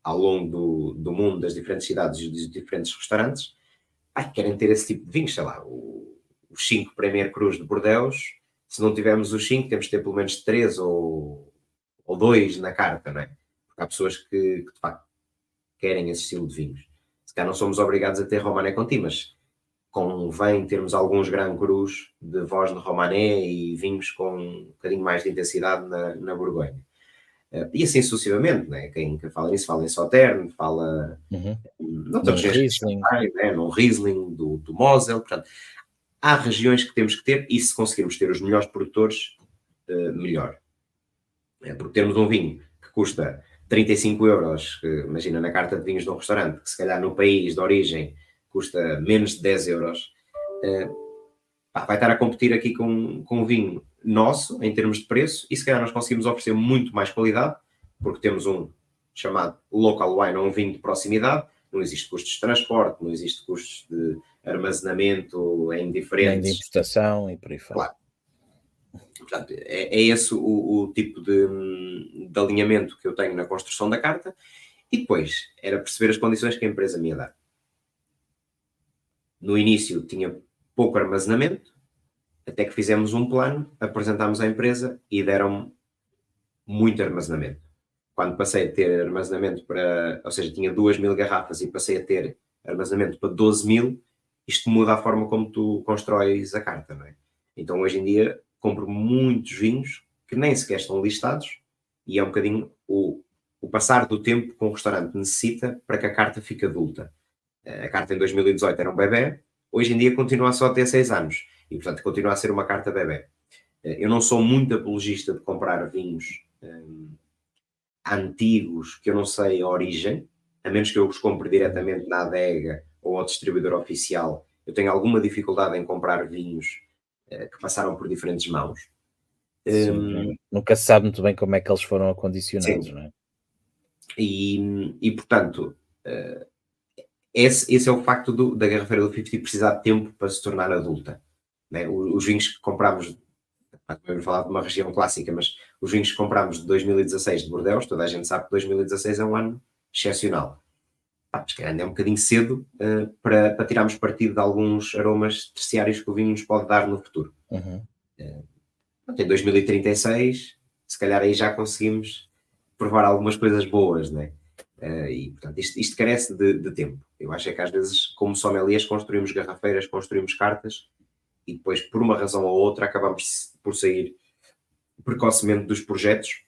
ao longo do mundo, das diferentes cidades e dos diferentes restaurantes, querem ter esse tipo de vinhos, sei lá, os 5 Premier Cruz de Bordeaux. Se não tivermos os 5, temos de ter pelo menos 3 ou 2 na carta, não é? Porque há pessoas que de facto querem esse estilo de vinhos. Se calhar não somos obrigados a ter Romané Conti, mas convém termos alguns Grand Crus de voz de Romané e vinhos com um bocadinho mais de intensidade na Borgonha. E assim sucessivamente, né? Quem fala nisso fala em Sauternes, fala noutras regiões, no Riesling do Mosel. Portanto, há regiões que temos que ter, e se conseguirmos ter os melhores produtores, melhor. Porque termos um vinho que custa 35 euros, imagina na carta de vinhos de um restaurante, que se calhar no país de origem custa menos de 10 euros, vai estar a competir aqui com um vinho nosso, em termos de preço, e se calhar nós conseguimos oferecer muito mais qualidade, porque temos um chamado local wine, ou um vinho de proximidade, não existe custos de transporte, não existe custos de armazenamento em diferentes... Nem de importação e por aí fora. Claro. Portanto, é esse o tipo de alinhamento que eu tenho na construção da carta, e depois era perceber as condições que a empresa me ia dar. No início tinha pouco armazenamento, até que fizemos um plano, apresentámos à empresa e deram-me muito armazenamento. Quando passei a ter armazenamento ou seja, tinha 2.000 garrafas e passei a ter armazenamento para 12.000, isto muda a forma como tu constróis a carta, não é? Então hoje em dia compro muitos vinhos que nem sequer estão listados, e é um bocadinho o passar do tempo que um restaurante necessita para que a carta fique adulta. A carta em 2018 era um bebé, hoje em dia continua só a ter 6 anos, e portanto continua a ser uma carta bebé. Eu não sou muito apologista de comprar vinhos antigos que eu não sei a origem, a menos que eu os compre diretamente na adega ou ao distribuidor oficial. Eu tenho alguma dificuldade em comprar vinhos que passaram por diferentes mãos. Sim, nunca se sabe muito bem como é que eles foram acondicionados, não é? E portanto, esse é o facto da Garrafeira do 50 precisar de tempo para se tornar adulta, né? Os vinhos que comprámos, vamos falar de uma região clássica, mas os vinhos que comprámos de 2016 de Bordeaux, toda a gente sabe que 2016 é um ano excepcional. mas se calhar ainda é um bocadinho cedo para tirarmos partido de alguns aromas terciários que o vinho nos pode dar no futuro. Em 2036, se calhar aí já conseguimos provar algumas coisas boas, né? E portanto isto carece de tempo. Eu acho que às vezes, como sommeliers, construímos garrafeiras, construímos cartas e depois, por uma razão ou outra, acabamos por sair precocemente dos projetos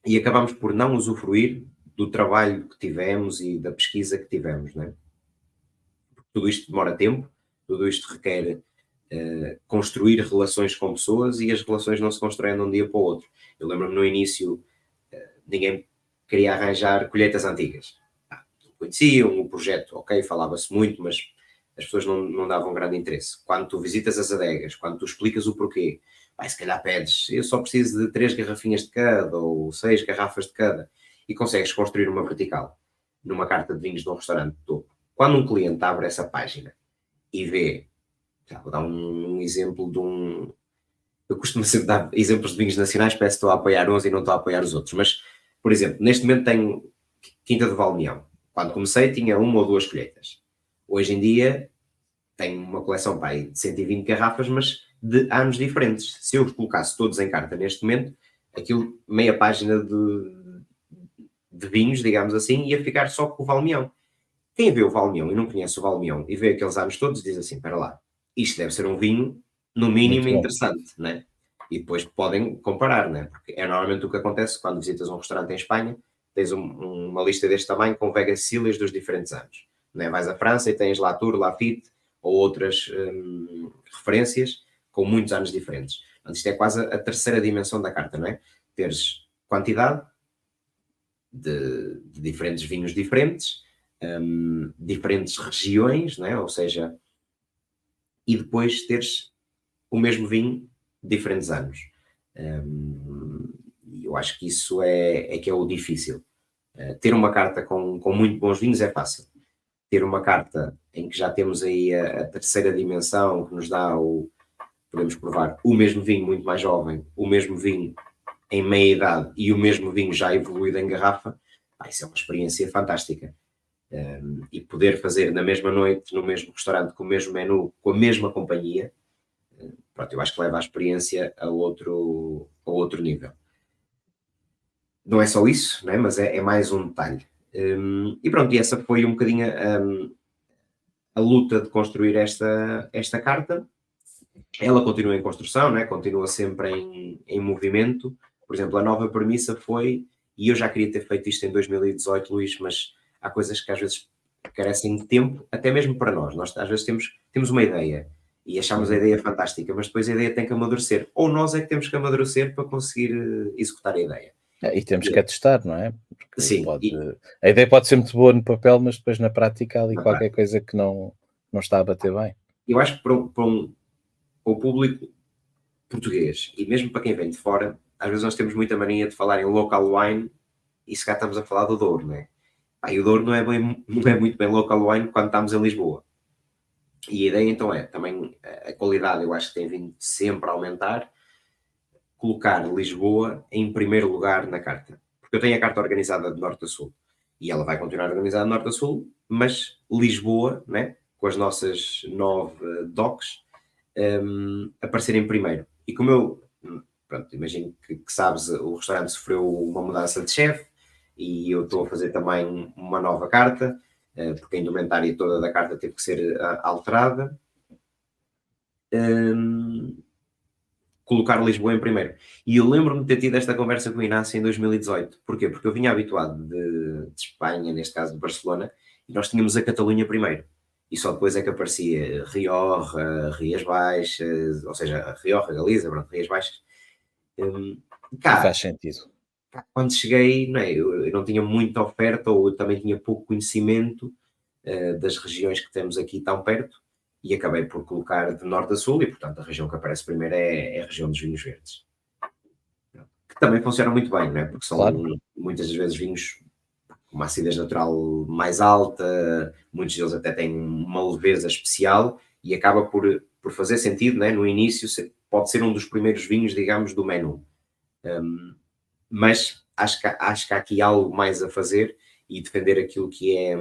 e acabamos por não usufruir do trabalho que tivemos e da pesquisa que tivemos, né? Tudo isto demora tempo, tudo isto requer construir relações com pessoas e as relações não se constroem de um dia para o outro. Eu lembro-me no início, ninguém queria arranjar colheitas antigas. Conheciam o projeto, ok, falava-se muito, mas as pessoas não davam grande interesse. Quando tu visitas as adegas, quando tu explicas o porquê, se calhar pedes, eu só preciso de 3 garrafinhas de cada ou 6 garrafas de cada e consegues construir uma vertical numa carta de vinhos de um restaurante de topo. Quando um cliente abre essa página e vê, vou dar um exemplo de um... Eu costumo sempre dar exemplos de vinhos nacionais, parece que estou a apoiar uns e não estou a apoiar os outros, mas, por exemplo, neste momento tenho Quinta de Valmião. Quando comecei tinha 1 ou 2 colheitas. Hoje em dia tenho uma coleção de 120 garrafas, mas de anos diferentes. Se eu os colocasse todos em carta neste momento, aquilo, meia página de vinhos, digamos assim, ia ficar só com o Valmião. Quem vê o Valmião e não conhece o Valmião e vê aqueles anos todos, diz assim, espera lá, isto deve ser um vinho, no mínimo, interessante, né? E depois podem comparar, né? Porque é normalmente o que acontece quando visitas um restaurante em Espanha, tens uma lista deste tamanho com Vega Sicílias dos diferentes anos. Né? Vais à França e tens Latour, Lafite ou outras referências com muitos anos diferentes. Portanto, isto é quase a terceira dimensão da carta, não é? Teres quantidade de diferentes vinhos diferentes, diferentes regiões, não é? Ou seja, e depois teres o mesmo vinho diferentes anos. Eu acho que isso é que é o difícil. Ter uma carta com muito bons vinhos é fácil. Ter uma carta em que já temos aí a terceira dimensão, que nos dá podemos provar o mesmo vinho muito mais jovem, o mesmo vinho em meia idade e o mesmo vinho já evoluído em garrafa, isso é uma experiência fantástica. E poder fazer na mesma noite, no mesmo restaurante, com o mesmo menu, com a mesma companhia, pronto, eu acho que leva a experiência a outro nível. Não é só isso, né? Mas é mais um detalhe. E pronto, e essa foi um bocadinho a luta de construir esta carta. Ela continua em construção, né? Continua sempre em movimento. Por exemplo, a nova premissa foi, e eu já queria ter feito isto em 2018, Luís, mas há coisas que às vezes carecem de tempo, até mesmo para nós. Nós às vezes temos uma ideia e achamos a ideia fantástica, mas depois a ideia tem que amadurecer. Ou nós é que temos que amadurecer para conseguir executar a ideia. E temos que testar, não é? Porque sim. A ideia pode ser muito boa no papel, mas depois na prática há ali qualquer coisa que não está a bater bem. Eu acho que para o público português, e mesmo para quem vem de fora, às vezes nós temos muita mania de falar em local wine e se cá estamos a falar do Douro, não é? E o Douro não é muito bem local wine quando estamos em Lisboa. E a ideia então é, também a qualidade eu acho que tem vindo sempre a aumentar, colocar Lisboa em primeiro lugar na carta. Porque eu tenho a carta organizada de norte a sul e ela vai continuar organizada de norte a sul, mas Lisboa, né, com as nossas 9 DOCs, aparecer em primeiro. E como eu, pronto, imagino que sabes, o restaurante sofreu uma mudança de chefe e eu estou a fazer também uma nova carta, porque a indumentária toda da carta teve que ser alterada. Colocar Lisboa em primeiro. E eu lembro-me de ter tido esta conversa com o Inácio em 2018. Porquê? Porque eu vinha habituado de Espanha, neste caso de Barcelona, e nós tínhamos a Catalunha primeiro. E só depois é que aparecia Rioja, Rias Baixas, ou seja, Rioja, Galiza, pronto, Rias Baixas. Faz sentido. Quando cheguei, não é, eu não tinha muita oferta, ou eu também tinha pouco conhecimento das regiões que temos aqui tão perto, e acabei por colocar de norte a sul, e portanto a região que aparece primeiro é a região dos vinhos verdes. Que também funciona muito bem, não é? Porque são muitas das vezes vinhos com uma acidez natural mais alta, muitos deles até têm uma leveza especial, e acaba por fazer sentido, não é? No início pode ser um dos primeiros vinhos, digamos, do menu. Mas acho que há aqui algo mais a fazer, e defender aquilo que é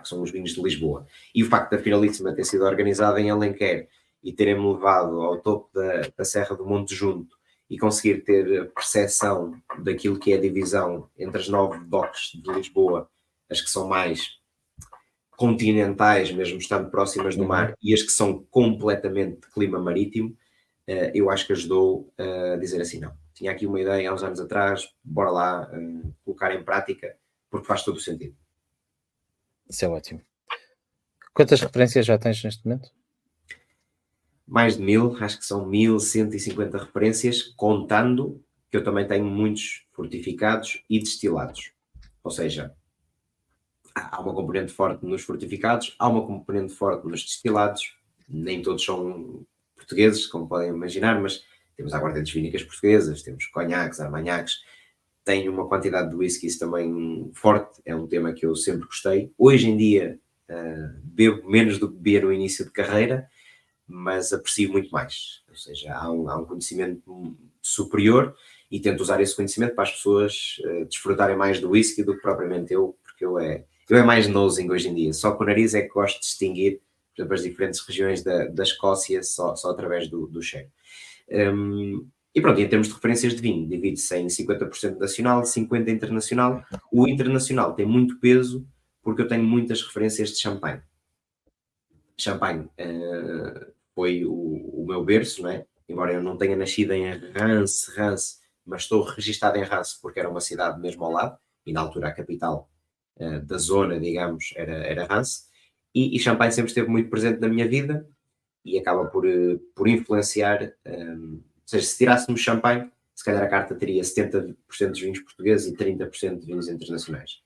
que são os vinhos de Lisboa. E o facto da finalíssima ter sido organizada em Alenquer e terem-me levado ao topo da Serra do Monte Junto e conseguir ter percepção daquilo que é a divisão entre as 9 docks de Lisboa, as que são mais continentais, mesmo estando próximas do mar, e as que são completamente de clima marítimo, eu acho que ajudou a dizer assim, não, tinha aqui uma ideia há uns anos atrás, bora lá colocar em prática, porque faz todo o sentido. Isso é ótimo. Quantas referências já tens neste momento? Mais de 1000, acho que são 1150 referências, contando que eu também tenho muitos fortificados e destilados. Ou seja, há uma componente forte nos fortificados, há uma componente forte nos destilados, nem todos são portugueses, como podem imaginar, mas temos aguardentes vínicas portuguesas, temos conhaques, armanhaques, tenho uma quantidade de whiskies também forte, é um tema que eu sempre gostei. Hoje em dia bebo menos do que bebia no início de carreira, mas aprecio muito mais, ou seja, há um conhecimento superior e tento usar esse conhecimento para as pessoas desfrutarem mais do whisky do que propriamente eu, porque eu é mais nosing hoje em dia, só com o nariz é que gosto de distinguir, por exemplo, as diferentes regiões da Escócia só através do cheiro. E pronto, em termos de referências de vinho, divide-se em 50% nacional, 50% internacional. O internacional tem muito peso porque eu tenho muitas referências de champanhe. Champanhe foi o meu berço, não é? Embora eu não tenha nascido em Reims, mas estou registado em Reims porque era uma cidade mesmo ao lado, e na altura a capital da zona, digamos, era Reims, e Champanhe sempre esteve muito presente na minha vida e acaba por influenciar, ou seja, se tirássemos Champanhe, se calhar a carta teria 70% de vinhos portugueses e 30% de vinhos internacionais.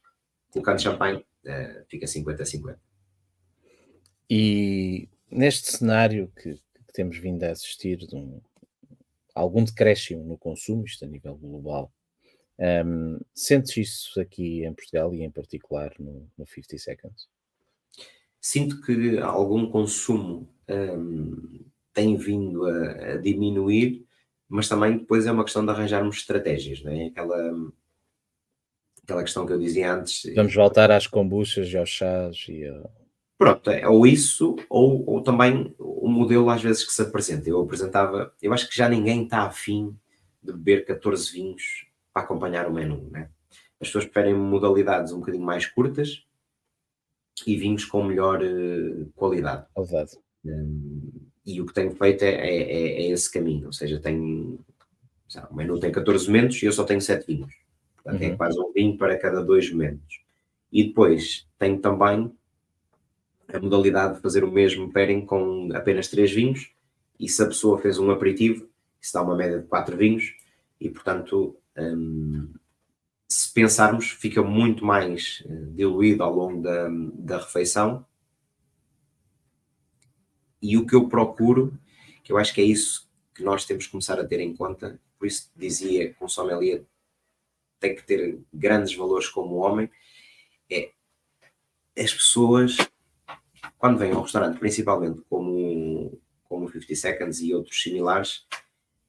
Colocando Champanhe, fica 50-50. E neste cenário que temos vindo a assistir de algum decréscimo no consumo, isto a nível global, sentes isso aqui em Portugal e em particular no 50 Seconds? Sinto que algum consumo tem vindo a diminuir, mas também depois é uma questão de arranjarmos estratégias, não é? Aquela questão que eu dizia antes. Vamos voltar às kombuchas e aos chás e Pronto, ou isso, ou também o modelo às vezes que se apresenta. Eu acho que já ninguém está afim de beber 14 vinhos para acompanhar o menu, né? As pessoas preferem modalidades um bocadinho mais curtas e vinhos com melhor qualidade. Verdade. E o que tenho feito é esse caminho, ou seja, o menu tem 14 momentos e eu só tenho 7 vinhos. Portanto, é quase um vinho para cada 2 momentos. E depois tenho também a modalidade de fazer o mesmo pairing com apenas 3 vinhos, e se a pessoa fez um aperitivo, isso dá uma média de 4 vinhos, e portanto, se pensarmos, fica muito mais diluído ao longo da refeição. E o que eu procuro, que eu acho que é isso que nós temos que começar a ter em conta, por isso dizia que um sommelier tem que ter grandes valores como homem, é as pessoas, quando vêm ao restaurante, principalmente como 50 Seconds e outros similares,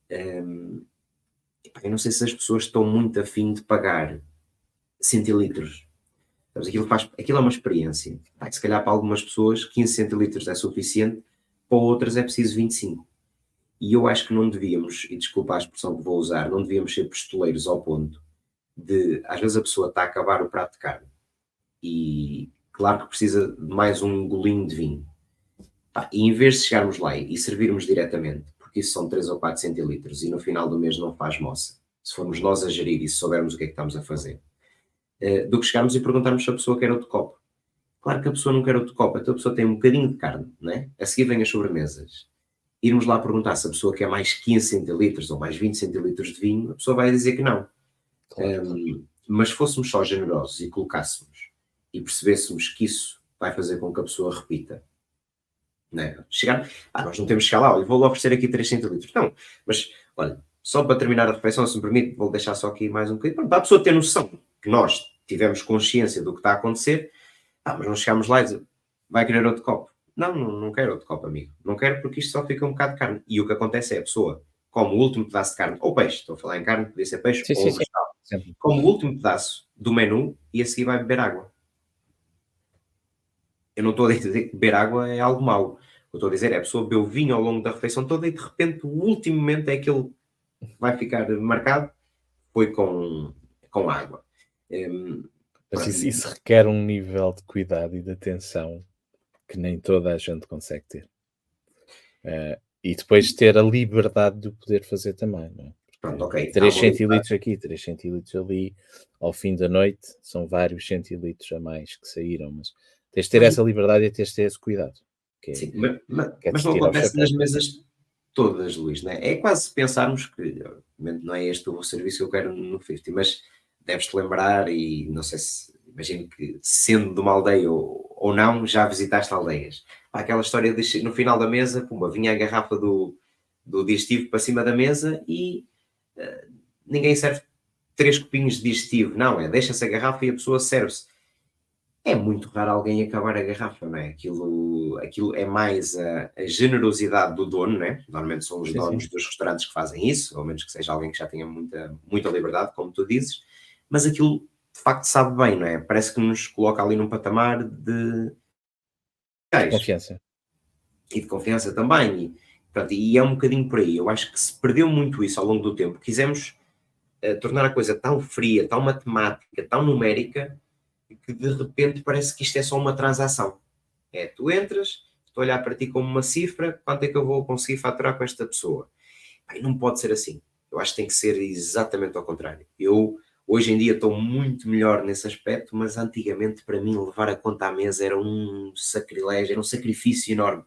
eu não sei se as pessoas estão muito afim de pagar centilitros. Aquilo é uma experiência. Se calhar para algumas pessoas 15 centilitros é suficiente, para outras é preciso 25. E eu acho que não devíamos, e desculpa a expressão que vou usar, não devíamos ser pistoleiros ao ponto de, às vezes a pessoa está a acabar o prato de carne e claro que precisa de mais um golinho de vinho. E em vez de chegarmos lá e servirmos diretamente, porque isso são 3 ou 4 centilitros e no final do mês não faz moça, se formos nós a gerir e se soubermos o que é que estamos a fazer, do que chegarmos e perguntarmos se a pessoa quer outro copo. Claro que a pessoa não quer outro copo, então a pessoa tem um bocadinho de carne, né? A seguir vem as sobremesas. Irmos lá perguntar se a pessoa quer mais 15 centilitros ou mais 20 centilitros de vinho, a pessoa vai dizer que não. Claro. Mas se fôssemos só generosos e colocássemos e percebêssemos que isso vai fazer com que a pessoa repita, né? Nós não temos que chegar lá, olha, vou-lhe oferecer aqui 3 centilitros. Não, mas olha, só para terminar a refeição, se me permite, vou deixar só aqui mais um bocadinho, para a pessoa ter noção que nós tivemos consciência do que está a acontecer, mas não chegamos lá e dizer, vai querer outro copo? Não quero outro copo, amigo. Não quero porque isto só fica um bocado de carne. E o que acontece é a pessoa come o último pedaço de carne, ou peixe, estou a falar em carne, podia ser peixe, ou vegetal. Sempre. come o último pedaço do menu e a seguir vai beber água. Eu não estou a dizer que beber água é algo mau. O que eu estou a dizer é a pessoa bebeu vinho ao longo da refeição toda e de repente o último momento é aquele que vai ficar marcado, foi com água. Mas isso requer um nível de cuidado e de atenção que nem toda a gente consegue ter. E depois ter a liberdade de o poder fazer também, não é? Pronto, ok. 3 centilitros aqui, 3 centilitros ali, ao fim da noite, são vários centilitros a mais que saíram, mas tens de ter essa liberdade e tens de ter esse cuidado. Sim, que mas não acontece nas mesas todas, Luís, não é? É quase pensarmos que, obviamente, não é este o serviço que eu quero no 50, mas deves-te lembrar, e não sei se, imagino que sendo de uma aldeia ou não, já visitaste aldeias. Há aquela história de no final da mesa, pumba, vinha a garrafa do digestivo para cima da mesa e ninguém serve 3 copinhos de digestivo, não, deixa-se a garrafa e a pessoa serve-se. É muito raro alguém acabar a garrafa, não é? Aquilo é mais a generosidade do dono, não é? Normalmente são os donos dos restaurantes que fazem isso, ao menos que seja alguém que já tenha muita liberdade, como tu dizes, mas aquilo de facto sabe bem, não é? Parece que nos coloca ali num patamar de confiança. E de confiança também. E é um bocadinho por aí. Eu acho que se perdeu muito isso ao longo do tempo. Quisemos tornar a coisa tão fria, tão matemática, tão numérica, que de repente parece que isto é só uma transação. Tu entras, estou a olhar para ti como uma cifra, quanto é que eu vou conseguir faturar com esta pessoa? Não pode ser assim. Eu acho que tem que ser exatamente ao contrário. Eu, hoje em dia, estou muito melhor nesse aspecto, mas antigamente, para mim, levar a conta à mesa era um sacrilégio, era um sacrifício enorme.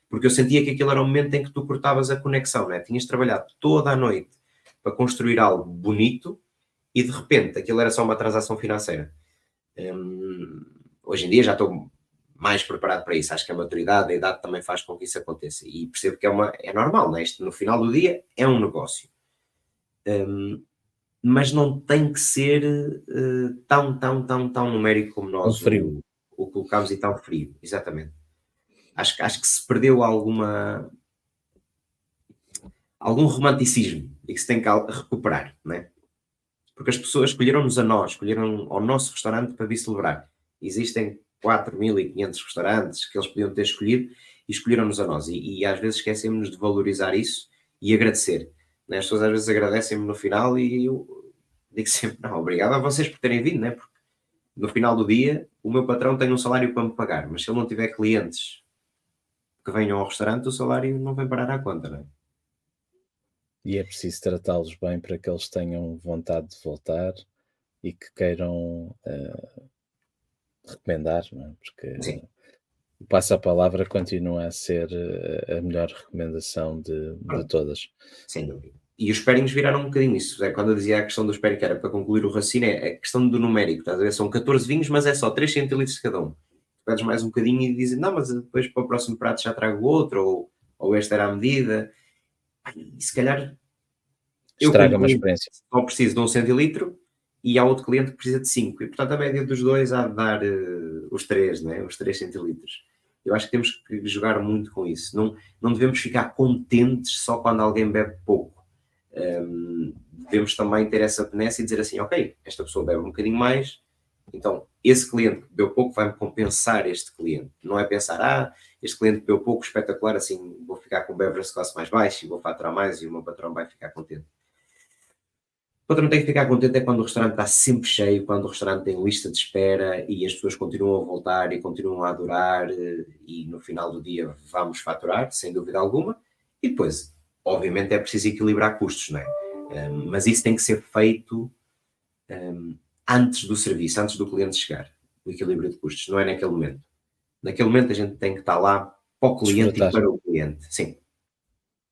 Porque eu sentia que aquilo era o momento em que tu cortavas a conexão, não é? Tinhas trabalhado toda a noite para construir algo bonito e, de repente, aquilo era só uma transação financeira. Hoje em dia já estou mais preparado para isso. Acho que a maturidade, a idade também faz com que isso aconteça. E percebo que é normal, não é? Isto, no final do dia, é um negócio. Mas não tem que ser tão numérico como nós o colocamos e tão frio. Exatamente. Acho que se perdeu algum romanticismo e que se tem que recuperar, não é? Porque as pessoas escolheram-nos a nós, escolheram ao nosso restaurante para vir celebrar. Existem 4.500 restaurantes que eles podiam ter escolhido e escolheram-nos a nós. E às vezes esquecemos de valorizar isso e agradecer. Né? As pessoas às vezes agradecem-me no final e eu digo sempre, não, obrigado a vocês por terem vindo, né? Porque no final do dia o meu patrão tem um salário para me pagar, mas se ele não tiver clientes que venham ao restaurante, o salário não vem parar à conta, não é? E é preciso tratá-los bem para que eles tenham vontade de voltar e que queiram recomendar, não é? Porque o passa-palavra continua a ser a melhor recomendação de todas. Sem dúvida. E os pairings viraram um bocadinho isso. Quando eu dizia a questão dos pairings, que era para concluir o raciocínio, é a questão do numérico. Estás a ver? São 14 vinhos, mas é só 3 centilitros de cada um. Pedes mais um bocadinho e dizem, não, mas depois para o próximo prato já trago outro, ou este era a medida. E se calhar Estraga uma experiência. Só preciso de 1 centilitro e há outro cliente que precisa de 5. E portanto a média dos dois há de dar os 3, né? Os 3 centilitros. Eu acho que temos que jogar muito com isso. Não devemos ficar contentes só quando alguém bebe pouco. Devemos também ter essa benesse e dizer assim, ok, esta pessoa bebe um bocadinho mais, então esse cliente que bebeu pouco vai-me compensar este cliente. Não é pensar, este cliente bebeu pouco, espetacular, assim vou ficar com o beverage classe mais baixo e vou faturar mais e o meu patrão vai ficar contente. O patrão tem que ficar contente é quando o restaurante está sempre cheio, quando o restaurante tem lista de espera e as pessoas continuam a voltar e continuam a adorar e no final do dia vamos faturar, sem dúvida alguma. E depois, obviamente, é preciso equilibrar custos, não é? Mas isso tem que ser feito antes do serviço, antes do cliente chegar. O equilíbrio de custos, não é naquele momento. Naquele momento a gente tem que estar lá para o cliente e para o cliente. Sim.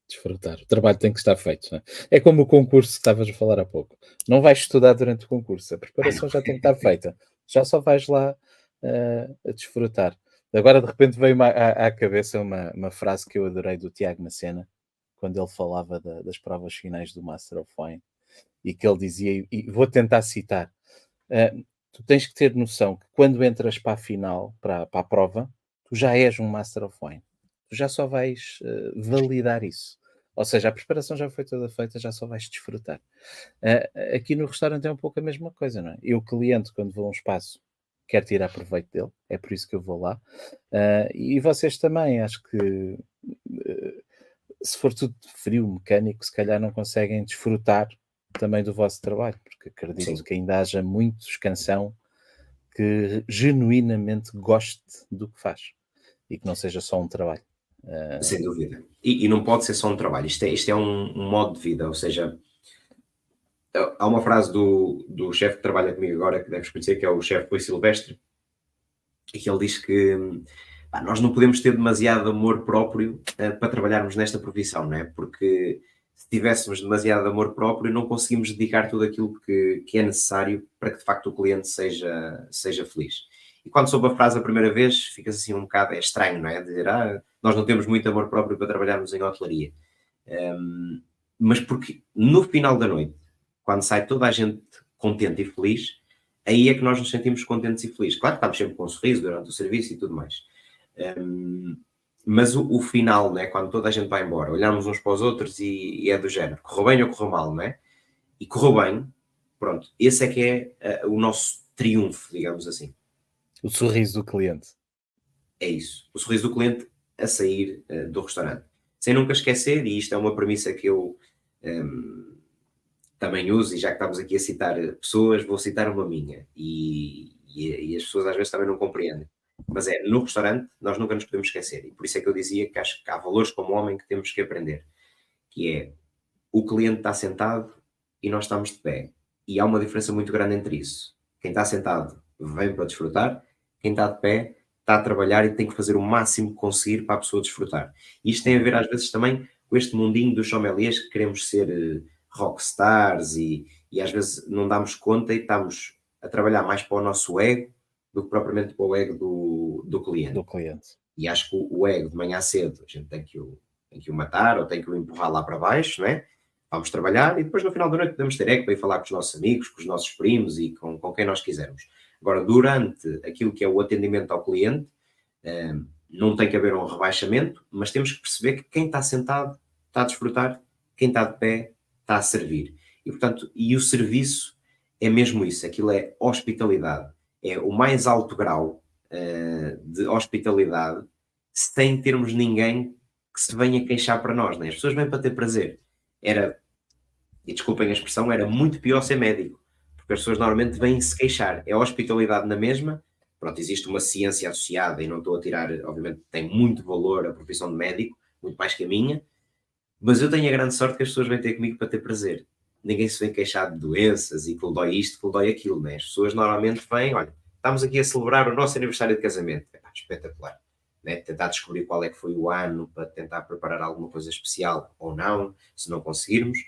Desfrutar. O trabalho tem que estar feito. Não é? É como o concurso que estavas a falar há pouco. Não vais estudar durante o concurso. A preparação já tem que estar feita. Já só vais lá a desfrutar. Agora, de repente, veio-me à cabeça uma frase que eu adorei do Tiago Macena, quando ele falava das provas finais do Master of Wine, e que ele dizia, e vou tentar citar, tu tens que ter noção que quando entras para a final, para a prova, tu já és um Master of Wine. Tu já só vais validar isso. Ou seja, a preparação já foi toda feita, já só vais desfrutar. Aqui no restaurante é um pouco a mesma coisa, não é? Eu, cliente, quando vou a um espaço, quero tirar proveito dele, é por isso que eu vou lá. E vocês também, acho que se for tudo frio, mecânico, se calhar não conseguem desfrutar também do vosso trabalho, porque acredito Sim. que ainda haja muito escansão que genuinamente goste do que faz e que não seja só um trabalho. Sem dúvida. E não pode ser só um trabalho, isto é um modo de vida, ou seja, há uma frase do chefe que trabalha comigo agora, que deves conhecer, que é o chefe Rui Silvestre, e que ele diz que pá, nós não podemos ter demasiado amor próprio para trabalharmos nesta profissão, não é? Porque se tivéssemos demasiado amor próprio, não conseguimos dedicar tudo aquilo que é necessário para que de facto o cliente seja feliz. E quando soube a frase a primeira vez, fica assim um bocado, é estranho, não é? Dizer, nós não temos muito amor próprio para trabalharmos em hotelaria. Mas porque no final da noite, quando sai toda a gente contente e feliz, aí é que nós nos sentimos contentes e felizes. Claro que estamos sempre com um sorriso durante o serviço e tudo mais. Mas o final, né, quando toda a gente vai embora, olhamos uns para os outros e é do género, correu bem ou correu mal, não é? E correu bem, pronto, esse é que é o nosso triunfo, digamos assim. O sorriso do cliente. É isso. O sorriso do cliente a sair do restaurante. Sem nunca esquecer, e isto é uma premissa que eu também uso, e já que estamos aqui a citar pessoas, vou citar uma minha. E as pessoas às vezes também não compreendem. Mas no restaurante nós nunca nos podemos esquecer. E por isso é que eu dizia que acho que há valores como homem que temos que aprender. Que é, o cliente está sentado e nós estamos de pé. E há uma diferença muito grande entre isso. Quem está sentado vem para desfrutar, quem está de pé está a trabalhar e tem que fazer o máximo que conseguir para a pessoa desfrutar. E isto tem a ver às vezes também com este mundinho dos sommeliers que queremos ser rockstars e às vezes não damos conta e estamos a trabalhar mais para o nosso ego do que propriamente para o ego do cliente. Do cliente. E acho que o ego de manhã cedo a gente tem que o matar ou tem que o empurrar lá para baixo, não é? Vamos trabalhar e depois no final da noite podemos ter ego para ir falar com os nossos amigos, com os nossos primos e com quem nós quisermos. Agora, durante aquilo que é o atendimento ao cliente, não tem que haver um rebaixamento, mas temos que perceber que quem está sentado está a desfrutar, quem está de pé está a servir. E, portanto, e o serviço é mesmo isso, aquilo é hospitalidade. É o mais alto grau de hospitalidade sem termos ninguém que se venha queixar para nós. Né? As pessoas vêm para ter prazer. E desculpem a expressão, era muito pior ser médico, porque as pessoas normalmente vêm se queixar. É hospitalidade na mesma. Pronto, existe uma ciência associada e não estou a tirar, obviamente tem muito valor a profissão de médico, muito mais que a minha, mas eu tenho a grande sorte que as pessoas vêm ter comigo para ter prazer. Ninguém se vem queixar de doenças e que lhe dói isto, que lhe dói aquilo, né? As pessoas normalmente vêm, olha, estamos aqui a celebrar o nosso aniversário de casamento. Espetacular. Né? Tentar descobrir qual é que foi o ano para tentar preparar alguma coisa especial ou não, se não conseguirmos.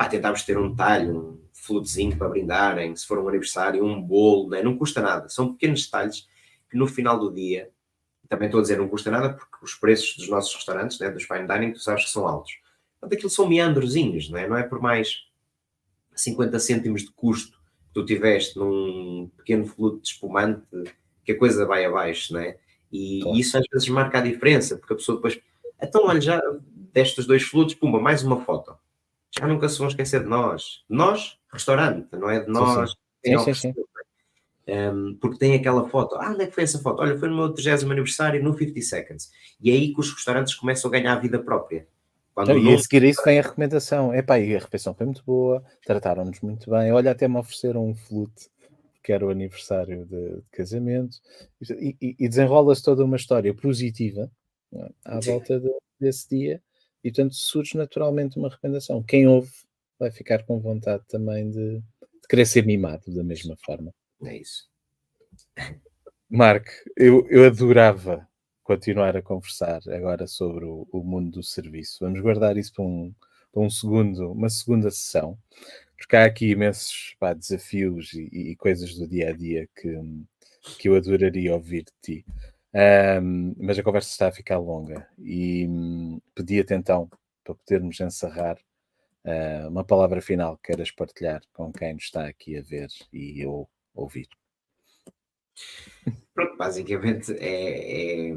Tentarmos ter um detalhe, um flutezinho para brindarem, se for um aniversário, um bolo, né? Não custa nada. São pequenos detalhes que no final do dia, também estou a dizer não custa nada porque os preços dos nossos restaurantes, né, dos fine dining, tu sabes que são altos. Portanto, aquilo são meandrozinhos, não é por mais 50 cêntimos de custo que tu tiveste num pequeno flute de espumante que a coisa vai abaixo, não é? E isso às vezes marca a diferença, porque a pessoa depois, então olha, já destes 2 flutes, pumba, mais uma foto. Já nunca se vão esquecer de nós. Nós, restaurante, não é de nós. Sim. Porque tem aquela foto. Onde é que foi essa foto? Olha, foi no meu 30º aniversário, no 50 Seconds. E é aí que os restaurantes começam a ganhar a vida própria. Então, e a seguir isso vem a recomendação. Epá, e a refeição foi muito boa, trataram-nos muito bem. Olha, até me ofereceram um flute, que era o aniversário de casamento. E desenrola-se toda uma história positiva, não é? À volta desse dia. E, portanto, surge naturalmente uma recomendação. Quem ouve vai ficar com vontade também de querer ser mimado da mesma forma. É isso. Marco, eu adorava continuar a conversar agora sobre o mundo do serviço. Vamos guardar isso para uma segunda sessão, porque há aqui imensos desafios e coisas do dia a dia que eu adoraria ouvir de ti. Mas a conversa está a ficar longa e pedia-te então, para podermos encerrar, uma palavra final que queiras partilhar com quem nos está aqui a ver e eu ouvir. Pronto, basicamente é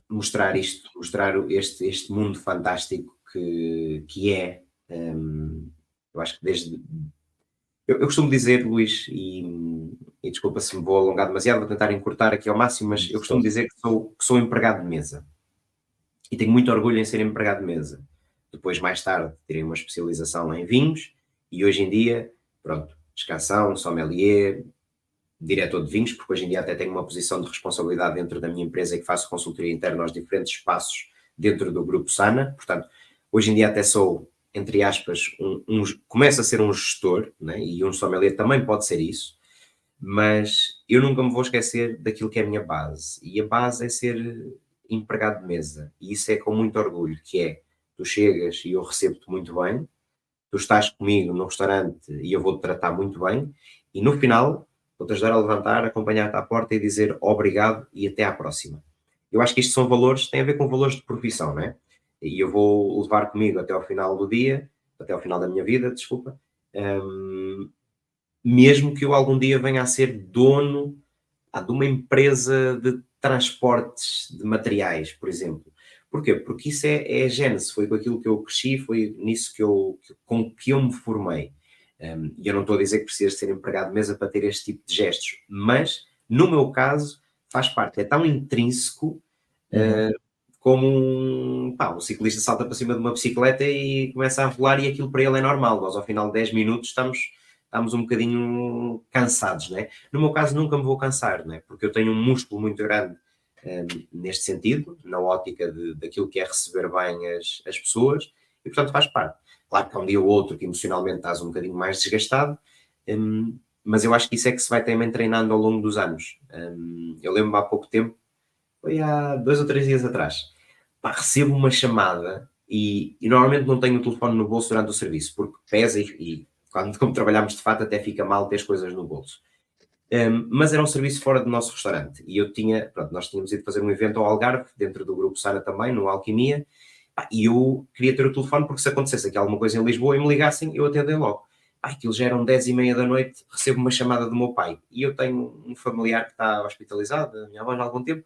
mostrar isto, mostrar este mundo fantástico que é, eu acho que desde... Eu costumo dizer, Luís, e desculpa se me vou alongar demasiado, vou tentar encurtar aqui ao máximo, mas eu costumo dizer que sou empregado de mesa. E tenho muito orgulho em ser empregado de mesa. Depois, mais tarde, tirei uma especialização em vinhos e hoje em dia, pronto, escação, sommelier, diretor de vinhos, porque hoje em dia até tenho uma posição de responsabilidade dentro da minha empresa e que faço consultoria interna aos diferentes espaços dentro do grupo Sana. Portanto, hoje em dia até sou, entre aspas, começo a ser um gestor, né? E um sommelier também pode ser isso, mas eu nunca me vou esquecer daquilo que é a minha base. E a base é ser empregado de mesa. E isso é com muito orgulho, que é, tu chegas e eu recebo-te muito bem, tu estás comigo no restaurante e eu vou-te tratar muito bem, e no final vou-te ajudar a levantar, acompanhar-te à porta e dizer obrigado e até à próxima. Eu acho que isto são valores, tem a ver com valores de profissão, não é? E eu vou levar comigo até ao final do dia, até ao final da minha vida, desculpa, mesmo que eu algum dia venha a ser dono de uma empresa de transportes de materiais, por exemplo. Porquê? Porque isso é a gênese, foi com aquilo que eu cresci, foi nisso com que eu me formei. E eu não estou a dizer que precisas ser empregado de mesa para ter este tipo de gestos, mas, no meu caso, faz parte, é tão intrínseco como um ciclista salta para cima de uma bicicleta e começa a volar e aquilo para ele é normal. Nós, ao final de 10 minutos, estamos um bocadinho cansados, né? No meu caso, nunca me vou cansar, né? Porque eu tenho um músculo muito grande neste sentido, na ótica daquilo que é receber bem as pessoas, e portanto faz parte. Claro que há um dia ou outro que emocionalmente estás um bocadinho mais desgastado, mas eu acho que isso é que se vai também treinando ao longo dos anos. Eu lembro-me há pouco tempo, foi há 2 ou 3 dias atrás, recebo uma chamada e normalmente não tenho o telefone no bolso durante o serviço, porque pesa e como trabalhamos de fato até fica mal ter as coisas no bolso. Mas era um serviço fora do nosso restaurante e nós tínhamos ido fazer um evento ao Algarve, dentro do grupo Sana também, no Alquimia, e eu queria ter o telefone porque se acontecesse aqui alguma coisa em Lisboa e me ligassem, eu atendei logo. Aquilo já eram 10h30 da noite, recebo uma chamada do meu pai e eu tenho um familiar que está hospitalizado, a minha avó há algum tempo,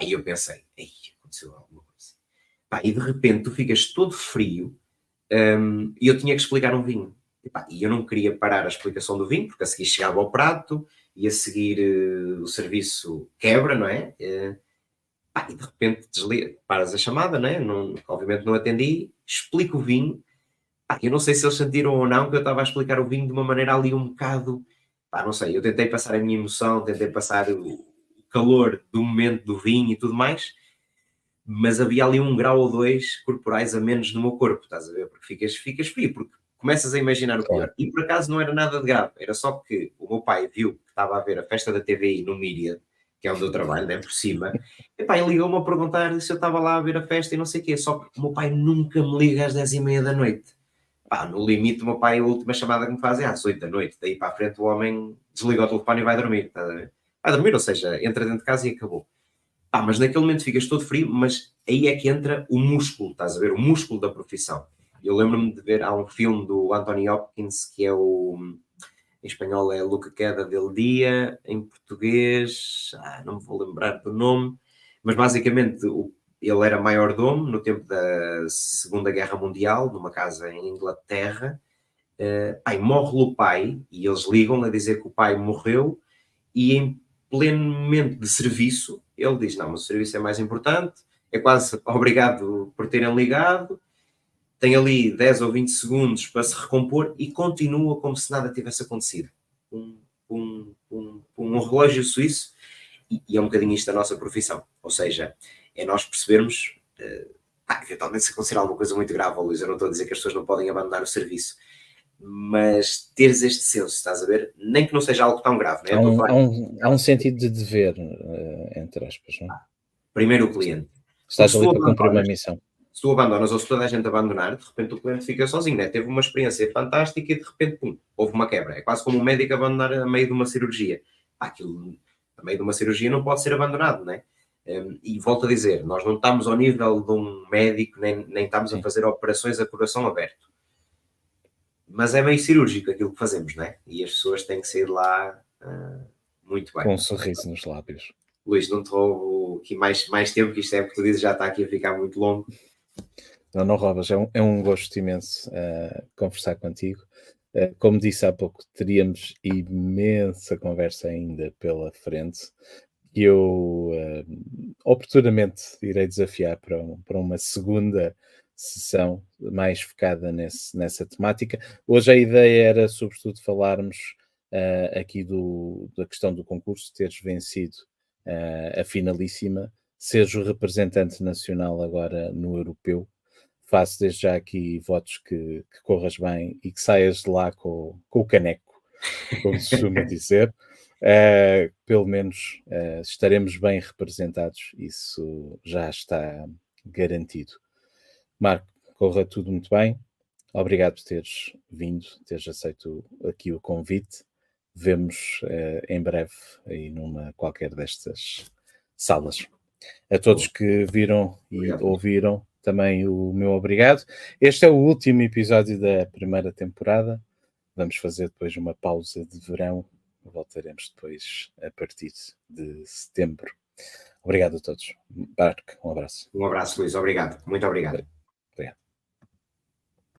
e eu pensei, aconteceu alguma coisa. E de repente tu ficas todo frio e eu tinha que explicar um vinho. E eu não queria parar a explicação do vinho, porque a seguir chegava ao prato, e a seguir o serviço quebra, não é? E de repente paras a chamada, não é? Obviamente não atendi, explico o vinho. Eu não sei se eles sentiram ou não que eu estava a explicar o vinho de uma maneira ali um bocado... não sei, eu tentei passar a minha emoção, tentei passar o calor do momento do vinho e tudo mais, mas havia ali 1 grau ou 2 corporais a menos no meu corpo, estás a ver? Porque ficas frio, porque começas a imaginar o pior. E por acaso não era nada de grave, era só que o meu pai viu que estava a ver a festa da TVI no Míria, que é onde eu trabalho, né, por cima, e ele ligou-me a perguntar se eu estava lá a ver a festa e não sei o quê, só que o meu pai nunca me liga às 10h30 da noite. No limite o meu pai, a última chamada que me faz é às 8 da noite, daí para a frente o homem desliga o telefone e vai dormir, estás a ver? Vai dormir, ou seja, entra dentro de casa e acabou. Mas naquele momento ficas todo frio, mas aí é que entra o músculo, estás a ver? O músculo da profissão. Eu lembro-me de ver, há um filme do Anthony Hopkins, que é em espanhol é Lo que Queda del Dia, em português, não me vou lembrar do nome, mas basicamente ele era maiordomo no tempo da Segunda Guerra Mundial, numa casa em Inglaterra, morre o pai, e eles ligam a dizer que o pai morreu, e em pleno momento de serviço, ele diz, não, mas o serviço é mais importante, é quase obrigado por terem ligado, tem ali 10 ou 20 segundos para se recompor e continua como se nada tivesse acontecido. Um relógio suíço, e é um bocadinho isto da nossa profissão. Ou seja, é nós percebermos, eventualmente se acontecer alguma coisa muito grave, Luís, eu não estou a dizer que as pessoas não podem abandonar o serviço, mas teres este senso, estás a ver? Nem que não seja algo tão grave, não é? Há um sentido de dever, entre aspas, não é? Primeiro o cliente. Estás ali para cumprir uma missão. Se tu abandonas ou se toda a gente abandonar, de repente o cliente fica sozinho, né? Teve uma experiência fantástica e de repente, pum, houve uma quebra. É quase como um médico abandonar a meio de uma cirurgia. Aquilo, a meio de uma cirurgia não pode ser abandonado, né? E volto a dizer, nós não estamos ao nível de um médico, nem estamos a fazer operações a coração aberto. Mas é meio cirúrgico aquilo que fazemos, né? E as pessoas têm que sair lá muito bem. Com um sorriso nos lábios. Luís, não te roubo aqui mais tempo, que isto é porque tu dizes já está aqui a ficar muito longo. Não roubas, é um gosto imenso conversar contigo. Como disse há pouco, teríamos imensa conversa ainda pela frente e eu oportunamente irei desafiar para uma segunda sessão mais focada nessa temática. Hoje a ideia era sobretudo falarmos aqui da questão do concurso, teres vencido a finalíssima, seres o representante nacional agora no europeu. Faço desde já aqui votos que corras bem e que saias de lá com o caneco, como se costuma dizer. Pelo menos estaremos bem representados, isso já está garantido. Marco, corra tudo muito bem. Obrigado por teres vindo, teres aceito aqui o convite. Vemos em breve aí numa qualquer destas salas. A todos que viram e ouviram, também o meu obrigado. Este é o último episódio da primeira temporada. Vamos fazer depois uma pausa de verão. Voltaremos depois a partir de setembro. Obrigado a todos. Marco, um abraço. Um abraço, Luís. Obrigado. Muito obrigado.